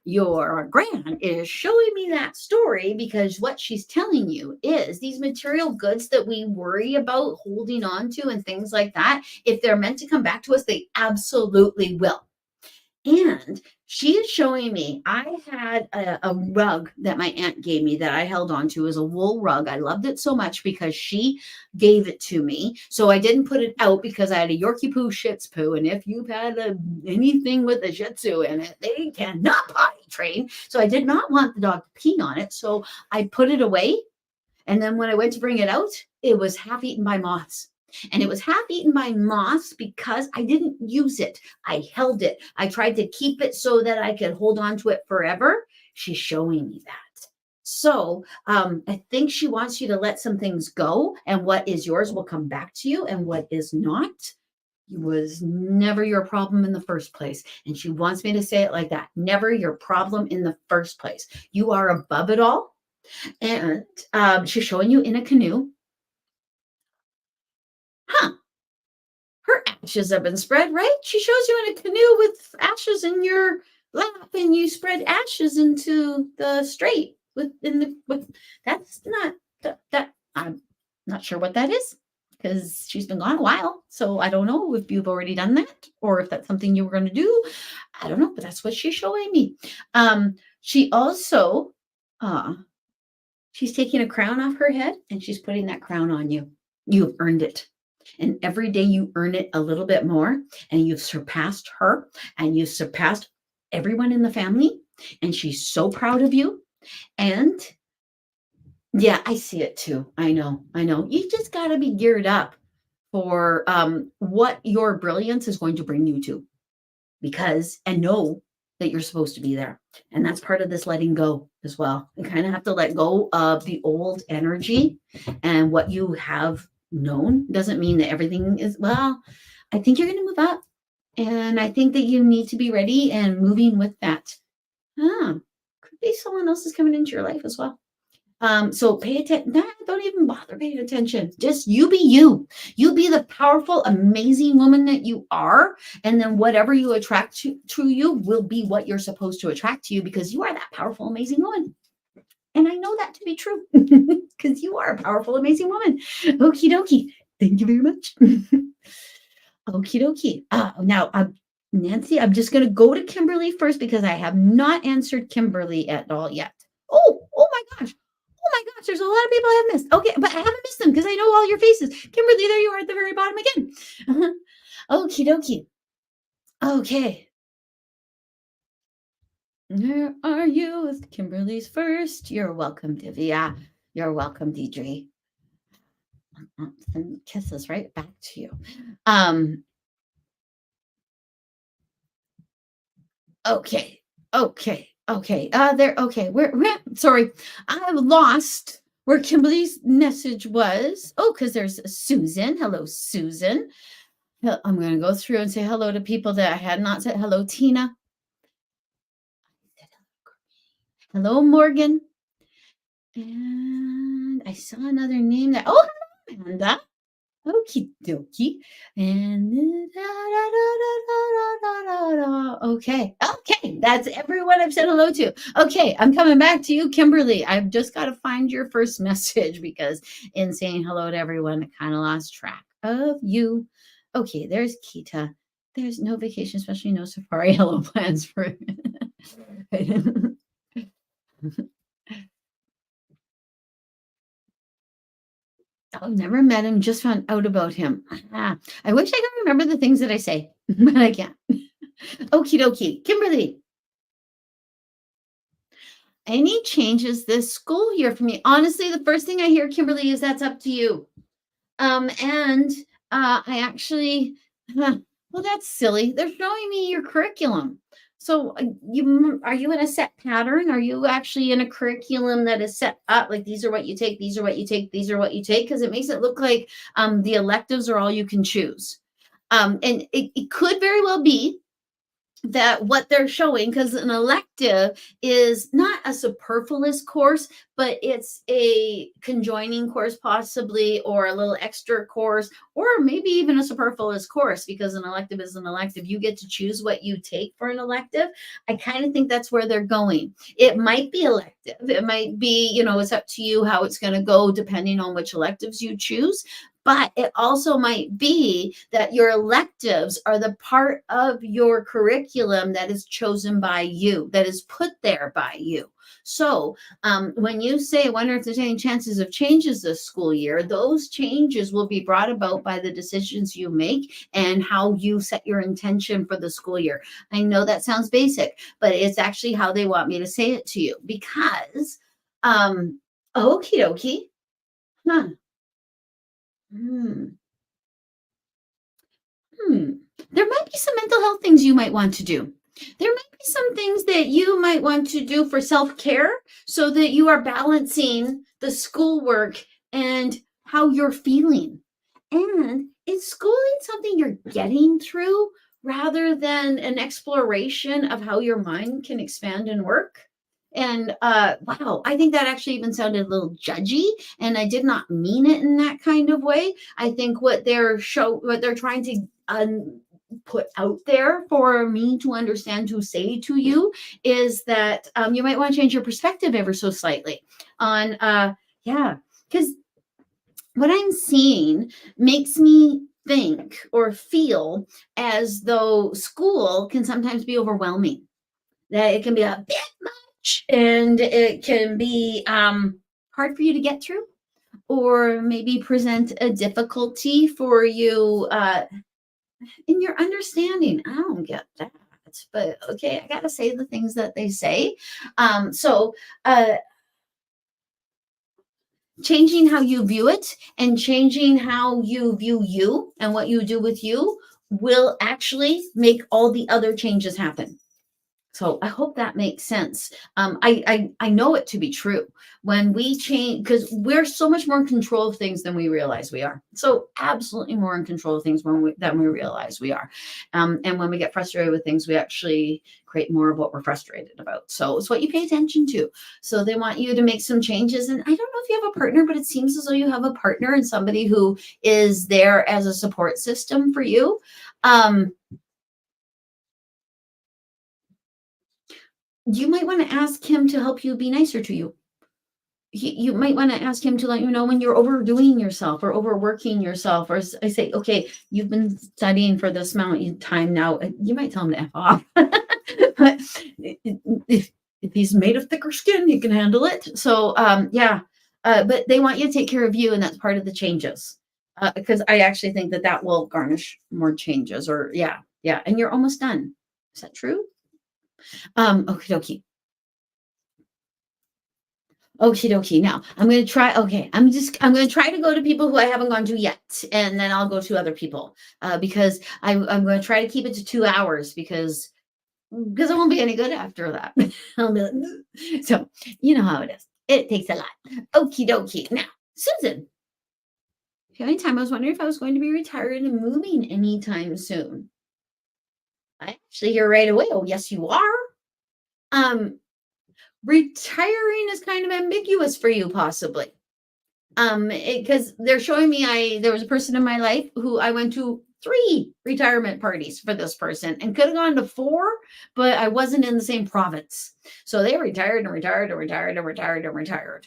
your Gran is showing me that story because what she's telling you is these material goods that we worry about holding on to and things like that, if they're meant to come back to us, they absolutely will. And she is showing me, I had a rug that my aunt gave me that I held on to as a wool rug. I loved it so much because she gave it to me. So I didn't put it out because I had a Yorkie Poo Shih Tzu. And if you've had anything with a Shih Tzu in it, they cannot potty train. So I did not want the dog to pee on it. So I put it away. And then when I went to bring it out, it was half eaten by moths. And it was half eaten by moths because I didn't use it. I held it. I tried to keep it so that I could hold on to it forever. She's showing me that. So I think she wants you to let some things go, and what is yours will come back to you, and what is not was never your problem in the first place. And she wants me to say it like that. Never your problem in the first place. You are above it all. And she's showing you in a canoe. Huh. Her ashes have been spread, right? She shows you in a canoe with ashes in your lap and you spread ashes into the strait that's not that I'm not sure what that is because she's been gone a while. So I don't know if you've already done that or if that's something you were going to do. I don't know, but that's what she's showing me. She also, she's taking a crown off her head and she's putting that crown on you. You've earned it. And every day you earn it a little bit more and you've surpassed her and you've surpassed everyone in the family. And she's so proud of you. And yeah, I see it too. I know. You just got to be geared up for what your brilliance is going to bring you to and know that you're supposed to be there. And that's part of this letting go as well. You kind of have to let go of the old energy and what you have known. Doesn't mean that everything is, well, I think you're going to move up. And I think that you need to be ready and moving with that. Could be someone else is coming into your life as well. So pay attention. Don't even bother paying attention. Just you be you. You be the powerful, amazing woman that you are. And then whatever you attract to you will be what you're supposed to attract to you because you are that powerful, amazing woman. And I know that to be true because you are a powerful, amazing woman. Okie dokie. Thank you very much. Okie dokie. Now, Nancy, I'm just going to go to Kimberly first because I have not answered Kimberly at all yet. Oh my gosh. Oh my gosh, there's a lot of people I have missed. Okay, but I haven't missed them because I know all your faces. Kimberly, there you are at the very bottom again. Okie dokie. Okay. Where are you? With Kimberly's first. You're welcome, Divya. You're welcome, Deidre. And kisses right back to you. Okay. There. Okay. We're sorry. I've lost where Kimberly's message was. Oh, because there's Susan. Hello, Susan. I'm going to go through and say hello to people that I had not said hello. Tina. Hello, Morgan. And I saw another name that. Oh, hello, Amanda. Okie dokie. And okay. That's everyone I've said hello to. Okay, I'm coming back to you, Kimberly. I've just got to find your first message because in saying hello to everyone, I kind of lost track of you. Okay, there's Kita. There's no vacation, especially no safari. Hello plans for. I've never met him, just found out about him. I wish I could remember the things that I say, but I can't. Okie dokie. Kimberly, any changes this school year for me? Honestly, the first thing I hear, Kimberly, is that's up to you. And I actually, well, that's silly. They're showing me your curriculum. So are you in a set pattern? Are you actually in a curriculum that is set up? Like these are what you take, these are what you take, these are what you take, because it makes it look like the electives are all you can choose. And it could very well be that what they're showing, because an elective is not a superfluous course, but it's a conjoining course possibly, or a little extra course, or maybe even a superfluous course, because an elective is an elective. You get to choose what you take for an elective. I kind of think that's where they're going. It might be elective. It might be, it's up to you how it's going to go depending on which electives you choose. But it also might be that your electives are the part of your curriculum that is chosen by you, that is put there by you. So when you say, I wonder if there's any chances of changes this school year, those changes will be brought about by the decisions you make and how you set your intention for the school year. I know that sounds basic, but it's actually how they want me to say it to you because, okie dokie, huh. There might be some mental health things you might want to do. There might be some things that you might want to do for self-care so that you are balancing the schoolwork and how you're feeling. And is schooling something you're getting through rather than an exploration of how your mind can expand and work? And wow, I think that actually even sounded a little judgy, and I did not mean it in that kind of way. I think what they're trying to put out there for me to understand, to say to you, is that you might want to change your perspective ever so slightly on because what I'm seeing makes me think or feel as though school can sometimes be overwhelming, that it can be a bit much and it can be hard for you to get through, or maybe present a difficulty for you in your understanding. I don't get that, but okay, I got to say the things that they say. So changing how you view it and changing how you view you and what you do with you will actually make all the other changes happen. So I hope that makes sense. I know it to be true. When we change, because we're so much more in control of things than we realize we are. So absolutely more in control of things than we realize we are. And when we get frustrated with things, we actually create more of what we're frustrated about. So it's what you pay attention to. So they want you to make some changes. And I don't know if you have a partner, but it seems as though you have a partner and somebody who is there as a support system for you. You might want to ask him to help you be nicer to you. you might want to ask him to let you know when you're overdoing yourself or overworking yourself. Or I say, okay, you've been studying for this amount of time now. You might tell him to F off. But if he's made of thicker skin, he can handle it. So yeah, but they want you to take care of you, and that's part of the changes. Because I actually think that that will garnish more changes. Or yeah, and you're almost done. Is that true? Okie dokie. Okie dokie. Now I'm going to try. Okay. I'm going to try to go to people who I haven't gone to yet. And then I'll go to other people because I'm going to try to keep it to 2 hours because it won't be any good after that. I'll be like, "Ugh." So you know how it is. It takes a lot. Okie dokie. Now, Susan, if you have any time, I was wondering if I was going to be retired and moving anytime soon. I actually hear right away. Oh, yes, you are. Um, Retiring is kind of ambiguous for you, possibly. Because they're showing me there was a person in my life who I went to 3 retirement parties for this person and could have gone to 4, but I wasn't in the same province. So they retired and retired and retired and retired and retired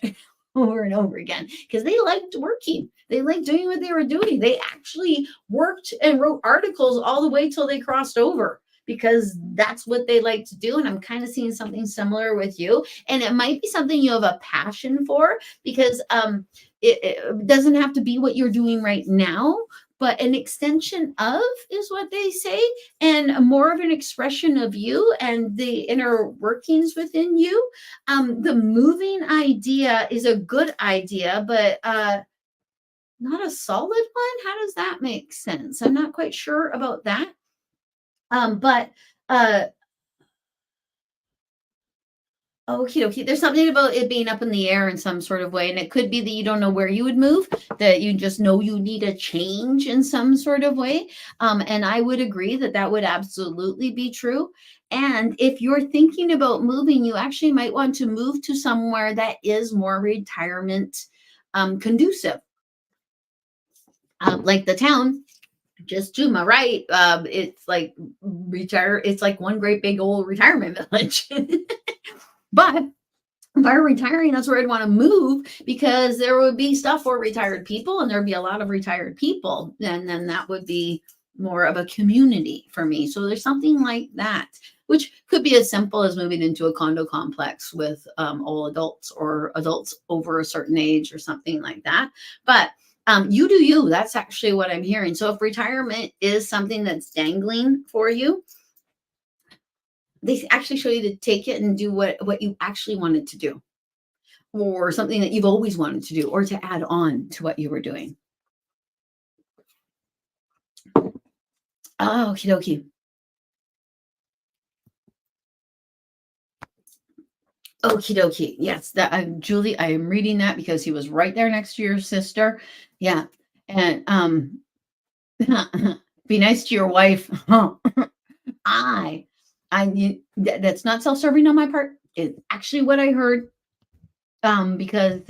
over and over again because they liked working. They liked doing what they were doing. They actually worked and wrote articles all the way till they crossed over because that's what they like to do. And I'm kind of seeing something similar with you. And it might be something you have a passion for because it doesn't have to be what you're doing right now, but an extension of is what they say, and more of an expression of you and the inner workings within you. The moving idea is a good idea, but not a solid one. How does that make sense? I'm not quite sure about that. But okie dokie. There's something about it being up in the air in some sort of way. And it could be that you don't know where you would move, that you just know you need a change in some sort of way. And I would agree that that would absolutely be true. And if you're thinking about moving, you actually might want to move to somewhere that is more retirement conducive. Like the town just to my right, it's like it's like one great big old retirement village. But if I were retiring, that's where I'd want to move because there would be stuff for retired people and there'd be a lot of retired people. And then that would be more of a community for me. So there's something like that, which could be as simple as moving into a condo complex with all adults or adults over a certain age or something like that. But you do you. That's actually what I'm hearing. So if retirement is something that's dangling for you, they actually show you to take it and do what you actually wanted to do, or something that you've always wanted to do, or to add on to what you were doing. Oh, okie dokie. Okie dokie. Yes, that Julie, I am reading that because he was right there next to your sister. Yeah. And be nice to your wife. That's not self-serving on my part. It's actually what I heard. Because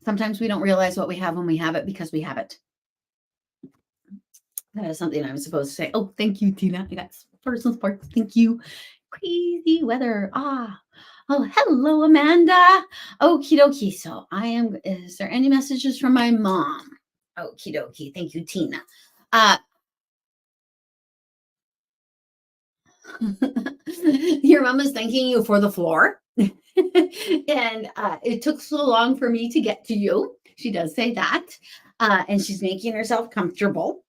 sometimes we don't realize what we have when we have it because we have it. That is something I was supposed to say. Oh, thank you, Tina. I got personal support. Thank you. Crazy weather. Oh, hello, Amanda. Okie dokie. So is there any messages from my mom? Okie dokie. Thank you, Tina. Your mom is thanking you for the floor. And it took so long for me to get to you. She does say that. And she's making herself comfortable.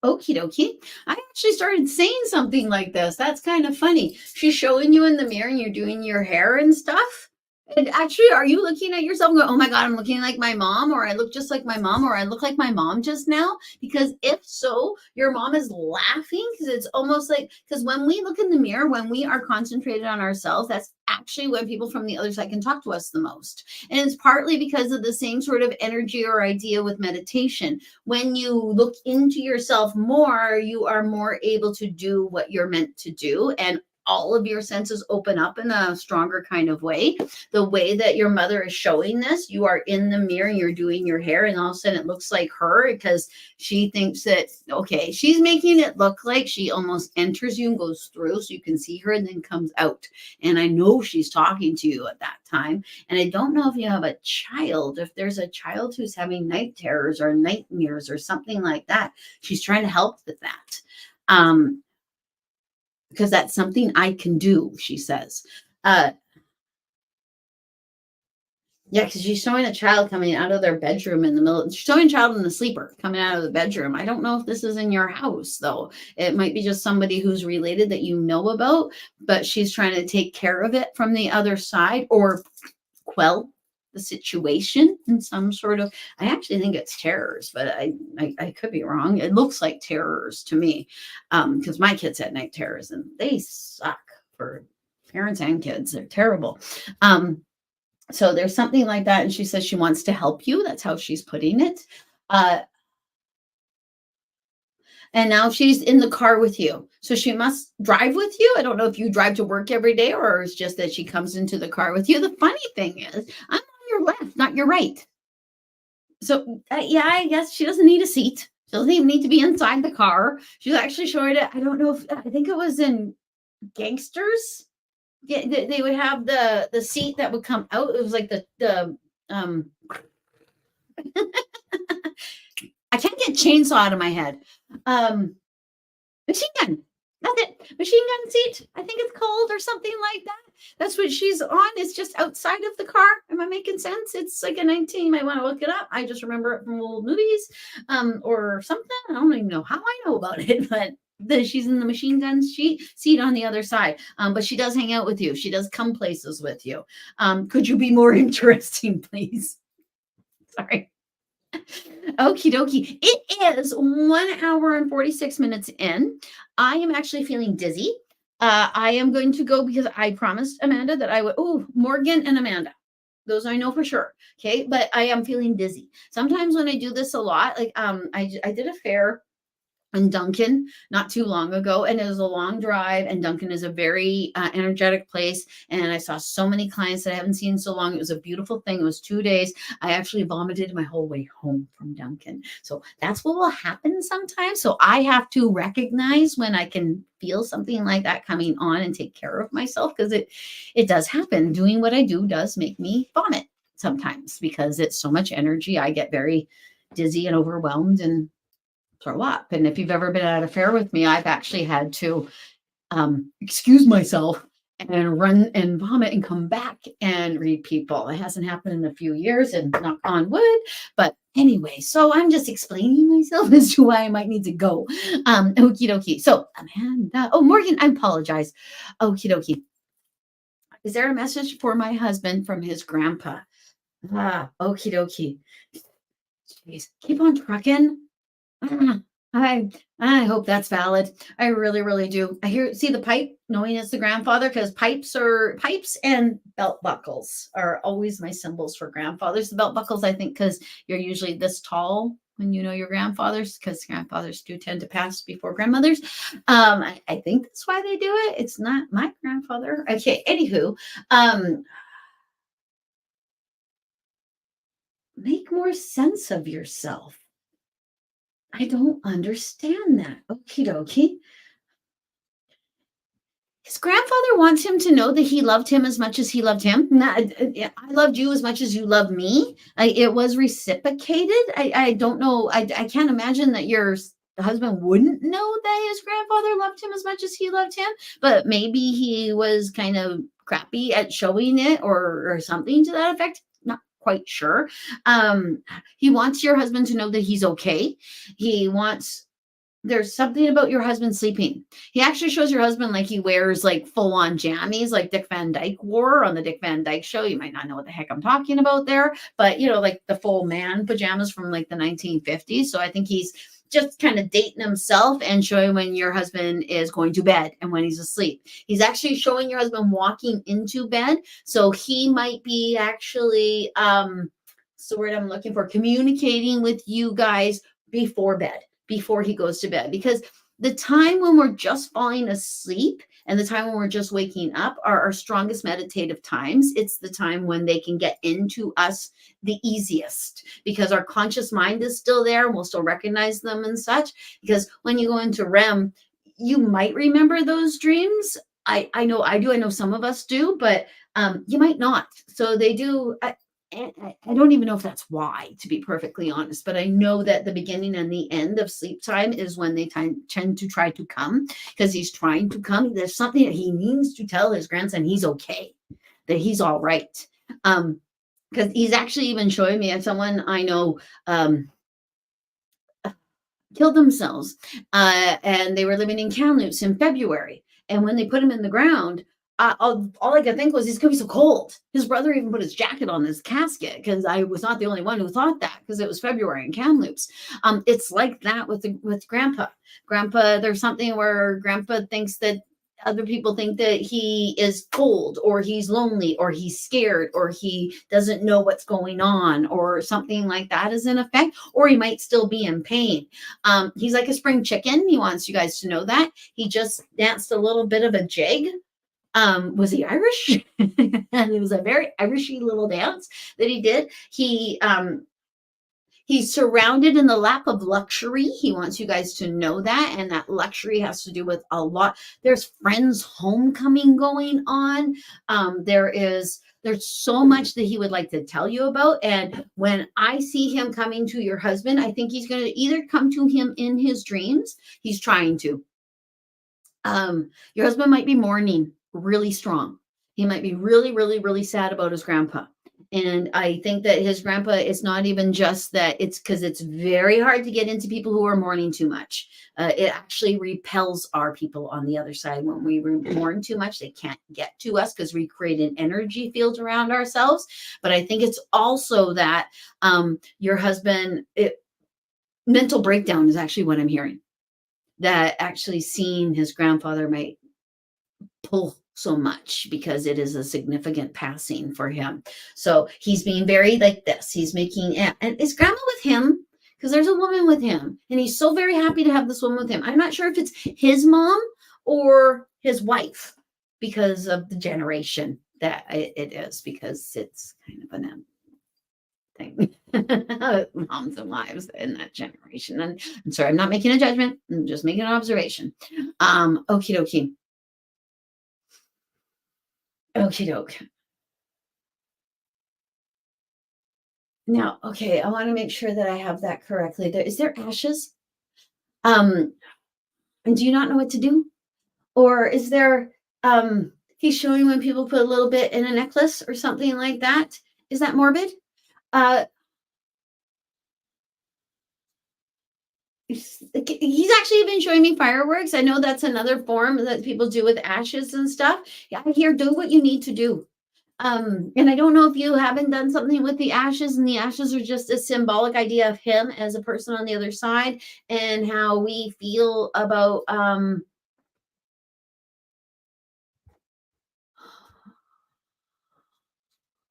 Okie dokie. I actually started saying something like this. That's kind of funny. She's showing you in the mirror and you're doing your hair and stuff. And actually, are you looking at yourself and going, oh my God, I'm looking like my mom, or I look just like my mom, or I look like my mom just now? Because if so, your mom is laughing because it's almost like, because when we look in the mirror, when we are concentrated on ourselves, that's actually when people from the other side can talk to us the most. And it's partly because of the same sort of energy or idea with meditation. When you look into yourself more, you are more able to do what you're meant to do. And all of your senses open up in a stronger kind of way. The way that your mother is showing this, you are in the mirror, you're doing your hair, and all of a sudden it looks like her because she thinks that, okay, she's making it look like she almost enters you and goes through so you can see her and then comes out. And I know she's talking to you at that time. And I don't know if you have a child, if there's a child who's having night terrors or nightmares or something like that, she's trying to help with that. Because that's something I can do, she says. Yeah, because she's showing a child coming out of their bedroom in the middle. She's showing a child in the sleeper coming out of the bedroom. I don't know if this is in your house, though. It might be just somebody who's related that you know about, but she's trying to take care of it from the other side or quell the situation in some sort of. I actually think it's terrors, but I could be wrong. It looks like terrors to me, because my kids had night terrors and they suck for parents and kids. They're terrible. So there's something like that, and she says she wants to help you. That's how she's putting it. And now she's in the car with you. So she must drive with you. I don't know if you drive to work every day or it's just that she comes into the car with you. The funny thing is, I'm on your left, not your right. So yeah, I guess she doesn't need a seat. She doesn't even need to be inside the car. She's actually showing it. I don't know if, I think it was in Gangsters. Yeah, they would have the seat that would come out. It was like the I can't get chainsaw out of my head. Machine gun. That's it. Machine gun seat. I think it's called or something like that. That's what she's on. It's just outside of the car. Am I making sense? It's like a 19. You might want to look it up. I just remember it from old movies, or something. I don't even know how I know about it, but she's in the machine gun seat on the other side. But she does hang out with you. She does come places with you. Could you be more interesting, please? Sorry. Okie dokie. It is 1 hour and 46 minutes in. I am actually feeling dizzy. I am going to go because I promised Amanda that I would. Oh, Morgan and Amanda. Those I know for sure. Okay. But I am feeling dizzy. Sometimes when I do this a lot, like I did a fair in Duncan not too long ago, and it was a long drive, and Duncan is a very energetic place, and I saw so many clients that I haven't seen so long. It was a beautiful thing. It was 2 days. I actually vomited my whole way home from Duncan. So that's what will happen sometimes. So I have to recognize when I can feel something like that coming on and take care of myself, because it does happen. Doing what I do does make me vomit sometimes because it's so much energy. I get very dizzy and overwhelmed and throw up. And if you've ever been at a fair with me, I've actually had to excuse myself and run and vomit and come back and read people. It hasn't happened in a few years, and knock on wood. But anyway, so I'm just explaining myself as to why I might need to go. Okie dokie. So Amanda, oh, Morgan, I apologize. Okie dokie. Is there a message for my husband from his grandpa? Okie dokie. Jeez, keep on trucking. I hope that's valid. I really, really do. See the pipe, knowing it's the grandfather, because pipes and belt buckles are always my symbols for grandfathers. The belt buckles, I think, because you're usually this tall when you know your grandfathers, because grandfathers do tend to pass before grandmothers. I think that's why they do it. It's not my grandfather. Okay, anywho, make more sense of yourself. I don't understand that. Okie dokie. His grandfather wants him to know that he loved him as much as he loved him. I loved you as much as you love me. It was reciprocated. I don't know. I can't imagine that your husband wouldn't know that his grandfather loved him as much as he loved him, but maybe he was kind of crappy at showing it or something to that effect. Not quite sure. He wants your husband to know that he's okay. There's something about your husband sleeping. He actually shows your husband like he wears like full-on jammies like Dick Van Dyke wore on the Dick Van Dyke show. You might not know what the heck I'm talking about there, but like the full man pajamas from like the 1950s. So I think he's just kind of dating himself and showing when your husband is going to bed and when he's asleep. He's actually showing your husband walking into bed. So he might be actually, the word I'm looking for, communicating with you guys before bed, before he goes to bed. Because The time when we're just falling asleep and the time when we're just waking up are our strongest meditative times. It's the time when they can get into us the easiest because our conscious mind is still there and we'll still recognize them and such. Because when you go into REM, you might remember those dreams. I know I do. I know some of us do, but you might not. So they do. I don't even know if that's why, to be perfectly honest, but I know that the beginning and the end of sleep time is when they tend to try to come because he's trying to come. There's something that he needs to tell his grandson he's okay, that he's all right. Because he's actually even showing me, and someone I know killed themselves, and they were living in Kamloops in February. And when they put him in the ground, all I could think was, he's going to be so cold. His brother even put his jacket on his casket because I was not the only one who thought that because it was February in Kamloops. It's like that with Grandpa. Grandpa, there's something where Grandpa thinks that other people think that he is cold or he's lonely or he's scared or he doesn't know what's going on or something like that is in effect, or he might still be in pain. He's like a spring chicken. He wants you guys to know that. He just danced a little bit of a jig. Was he Irish? And it was a very Irishy little dance that he did. He's surrounded in the lap of luxury. He wants you guys to know that. And that luxury has to do with a lot. There's friends' homecoming going on. There's so much that he would like to tell you about. And when I see him coming to your husband, I think he's going to either come to him in his dreams. He's trying to. Your husband might be mourning really strong. He might be really, really, really sad about his grandpa. And I think that his grandpa is not even just that, it's because it's very hard to get into people who are mourning too much. It actually repels our people on the other side. When we mourn too much, they can't get to us because we create an energy field around ourselves. But I think it's also that your husband, mental breakdown is actually what I'm hearing. That actually seeing his grandfather might pull so much because it is a significant passing for him. So he's being very like this. He's making, and is grandma with him? Because there's a woman with him and he's so very happy to have this woman with him. I'm not sure if it's his mom or his wife because of the generation that it is, because it's kind of an thing. Moms and wives in that generation. And I'm sorry, I'm not making a judgment. I'm just making an observation. Okie dokie. Okie doke. Now, okay, I want to make sure that I have that correctly. Is there ashes? And do you not know what to do? Or is there, he's showing when people put a little bit in a necklace or something like that? Is that morbid? He's actually been showing me fireworks. I know that's another form that people do with ashes and stuff. Yeah, I hear do what you need to do. And I don't know if you haven't done something with the ashes, and the ashes are just a symbolic idea of him as a person on the other side and how we feel about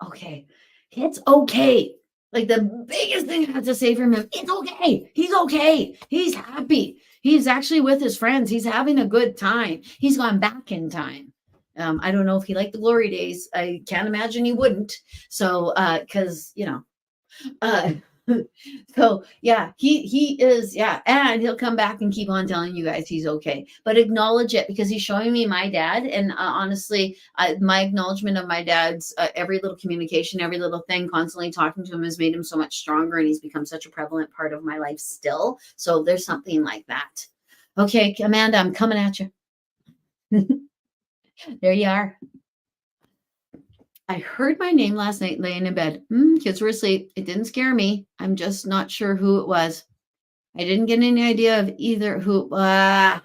okay. It's okay. Like the biggest thing I have to say from him, it's okay. He's okay. He's happy. He's actually with his friends. He's having a good time. He's gone back in time. I don't know if he liked the glory days. I can't imagine he wouldn't. So, because, so yeah, he is, yeah, and he'll come back and keep on telling you guys he's okay, but acknowledge it because he's showing me my dad. And honestly, my acknowledgement of my dad's every little communication, every little thing, constantly talking to him has made him so much stronger, and he's become such a prevalent part of my life still. So there's something like that. Okay, Amanda, I'm coming at you. There you are. I heard my name last night laying in bed. Kids were asleep. It didn't scare me. I'm just not sure who it was. I didn't get any idea of either who. Yeah,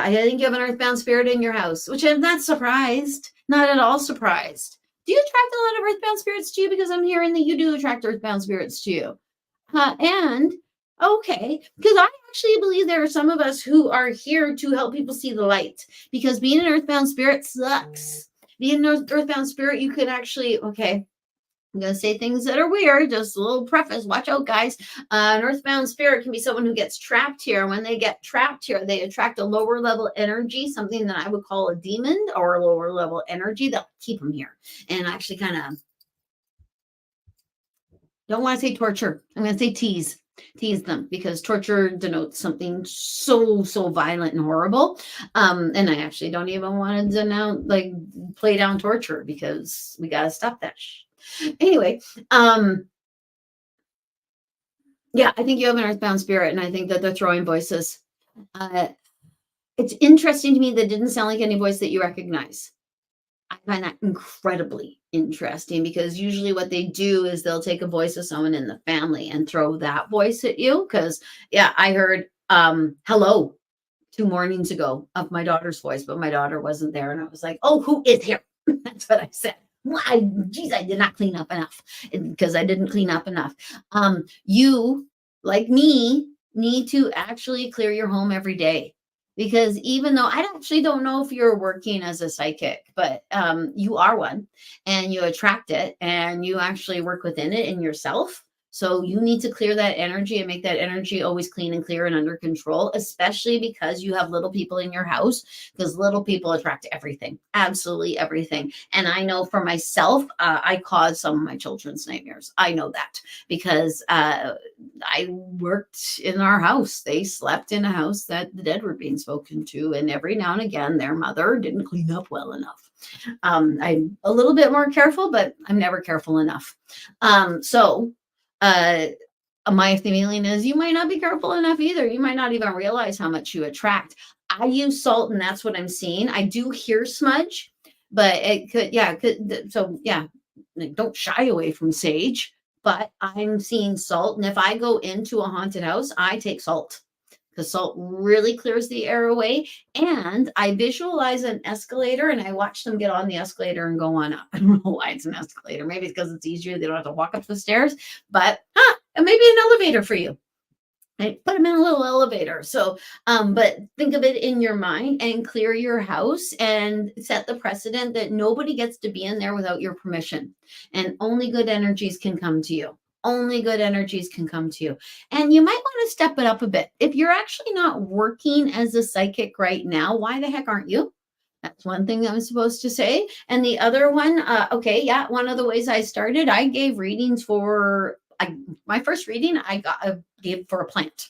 I think you have an earthbound spirit in your house, which I'm not surprised. Not at all surprised. Do you attract a lot of earthbound spirits to you? Because I'm hearing that you do attract earthbound spirits to you. And okay, because I actually believe there are some of us who are here to help people see the light, because being an earthbound spirit sucks. Being an earthbound spirit, you can actually, okay, I'm going to say things that are weird, just a little preface. Watch out, guys. An earthbound spirit can be someone who gets trapped here. When they get trapped here, they attract a lower level energy, something that I would call a demon or a lower level energy that'll keep them here. And actually kind of don't want to say torture. I'm going to say tease them, because torture denotes something so violent and horrible. And I actually don't even want to denounce, like, play down torture, because we got to stop that anyway. Yeah, I think you have an earthbound spirit, and I think that they're throwing voices. It's interesting to me that didn't sound like any voice that you recognize. I find that incredibly interesting, because usually what they do is they'll take a voice of someone in the family and throw that voice at you. Because, yeah, I heard hello 2 mornings ago of my daughter's voice, but my daughter wasn't there. And I was like, oh, who is here? That's what I said. Why, geez, I did not clean up enough, because I didn't clean up enough. You, like me, need to actually clear your home every day. Because even though I actually don't know if you're working as a psychic, but you are one, and you attract it, and you actually work within it in yourself. So you need to clear that energy and make that energy always clean and clear and under control, especially because you have little people in your house, because little people attract everything, absolutely everything. And I know for myself, I caused some of my children's nightmares. I know that, because I worked in our house. They slept in a house that the dead were being spoken to. And every now and again, their mother didn't clean up well enough. I'm a little bit more careful, but I'm never careful enough. My feeling is you might not be careful enough either. You might not even realize how much you attract. I use salt, and that's what I'm seeing. I do hear smudge, but it could, yeah, it could. So yeah, don't shy away from sage, but I'm seeing salt. And if I go into a haunted house, I take salt, because salt really clears the air away. And I visualize an escalator, and I watch them get on the escalator and go on up. I don't know why it's an escalator. Maybe it's because it's easier. They don't have to walk up the stairs, but maybe an elevator for you. I put them in a little elevator. So, but think of it in your mind and clear your house and set the precedent that nobody gets to be in there without your permission. And only good energies can come to you. Only good energies can come to you. And you might want to step it up a bit. If you're actually not working as a psychic right now, why the heck aren't you? That's one thing that I'm supposed to say. And the other one, one of the ways I started, I gave readings for, my first reading I gave for a plant.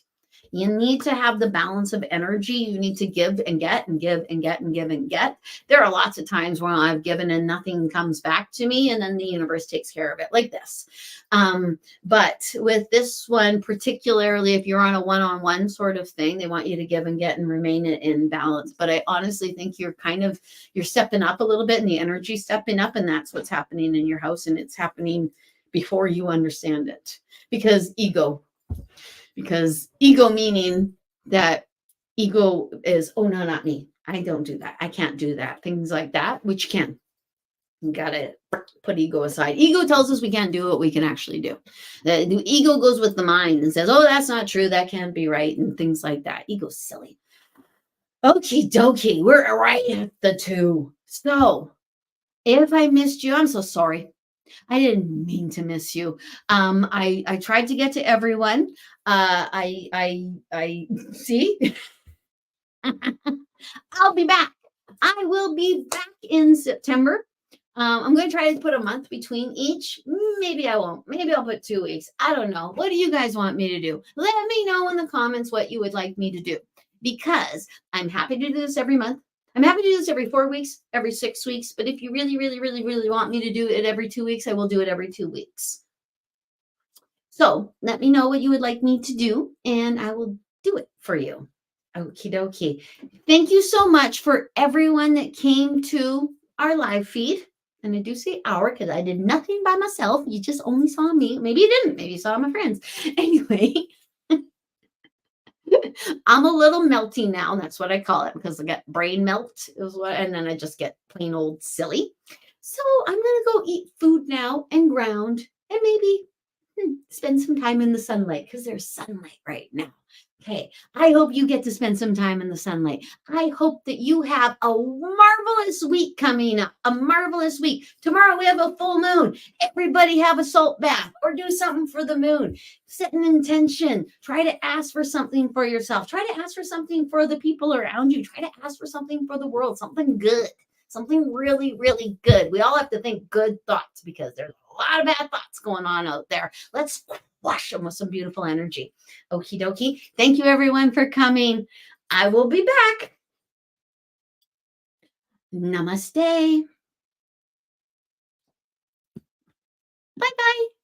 You need to have the balance of energy. You need to give and get and give and get and give and get. There are lots of times when I've given and nothing comes back to me, and then the universe takes care of it, like this. But with this one particularly, if you're on a one-on-one sort of thing, they want you to give and get and remain in balance. But I honestly think you're stepping up a little bit, and the energy stepping up, and that's what's happening in your house, and it's happening before you understand it. Because ego meaning that ego is, oh no, not me. I don't do that. I can't do that. Things like that, which you can. You gotta put ego aside. Ego tells us we can't do what we can actually do. The ego goes with the mind and says, oh, that's not true. That can't be right. And things like that. Ego's silly. Okie dokie. We're right at the 2. So if I missed you, I'm so sorry. I didn't mean to miss you. I tried to get to everyone. I see. I'll be back. I will be back in September. I'm going to try to put a month between each. Maybe I won't. Maybe I'll put 2 weeks. I don't know. What do you guys want me to do? Let me know in the comments what you would like me to do, because I'm happy to do this every month. I'm happy to do this every 4 weeks, every 6 weeks. But if you really, really, really, really want me to do it every 2 weeks, I will do it every 2 weeks. So let me know what you would like me to do, and I will do it for you. Okie dokie. Thank you so much for everyone that came to our live feed. And I do say our, because I did nothing by myself. You just only saw me. Maybe you didn't. Maybe you saw my friends. Anyway. I'm a little melty now. That's what I call it, because I get brain melt and then I just get plain old silly. So I'm going to go eat food now and ground, and maybe spend some time in the sunlight because there's sunlight right now. Okay, I hope you get to spend some time in the sunlight. I hope that you have a marvelous week coming up, a marvelous week. Tomorrow we have a full moon. Everybody have a salt bath or do something for the moon. Set an intention. Try to ask for something for yourself. Try to ask for something for the people around you. Try to ask for something for the world, something good, something really, really good. We all have to think good thoughts because there's a lot of bad thoughts going on out there. Let's wash them with some beautiful energy. Okie dokie. Thank you, everyone, for coming. I will be back. Namaste. Bye-bye.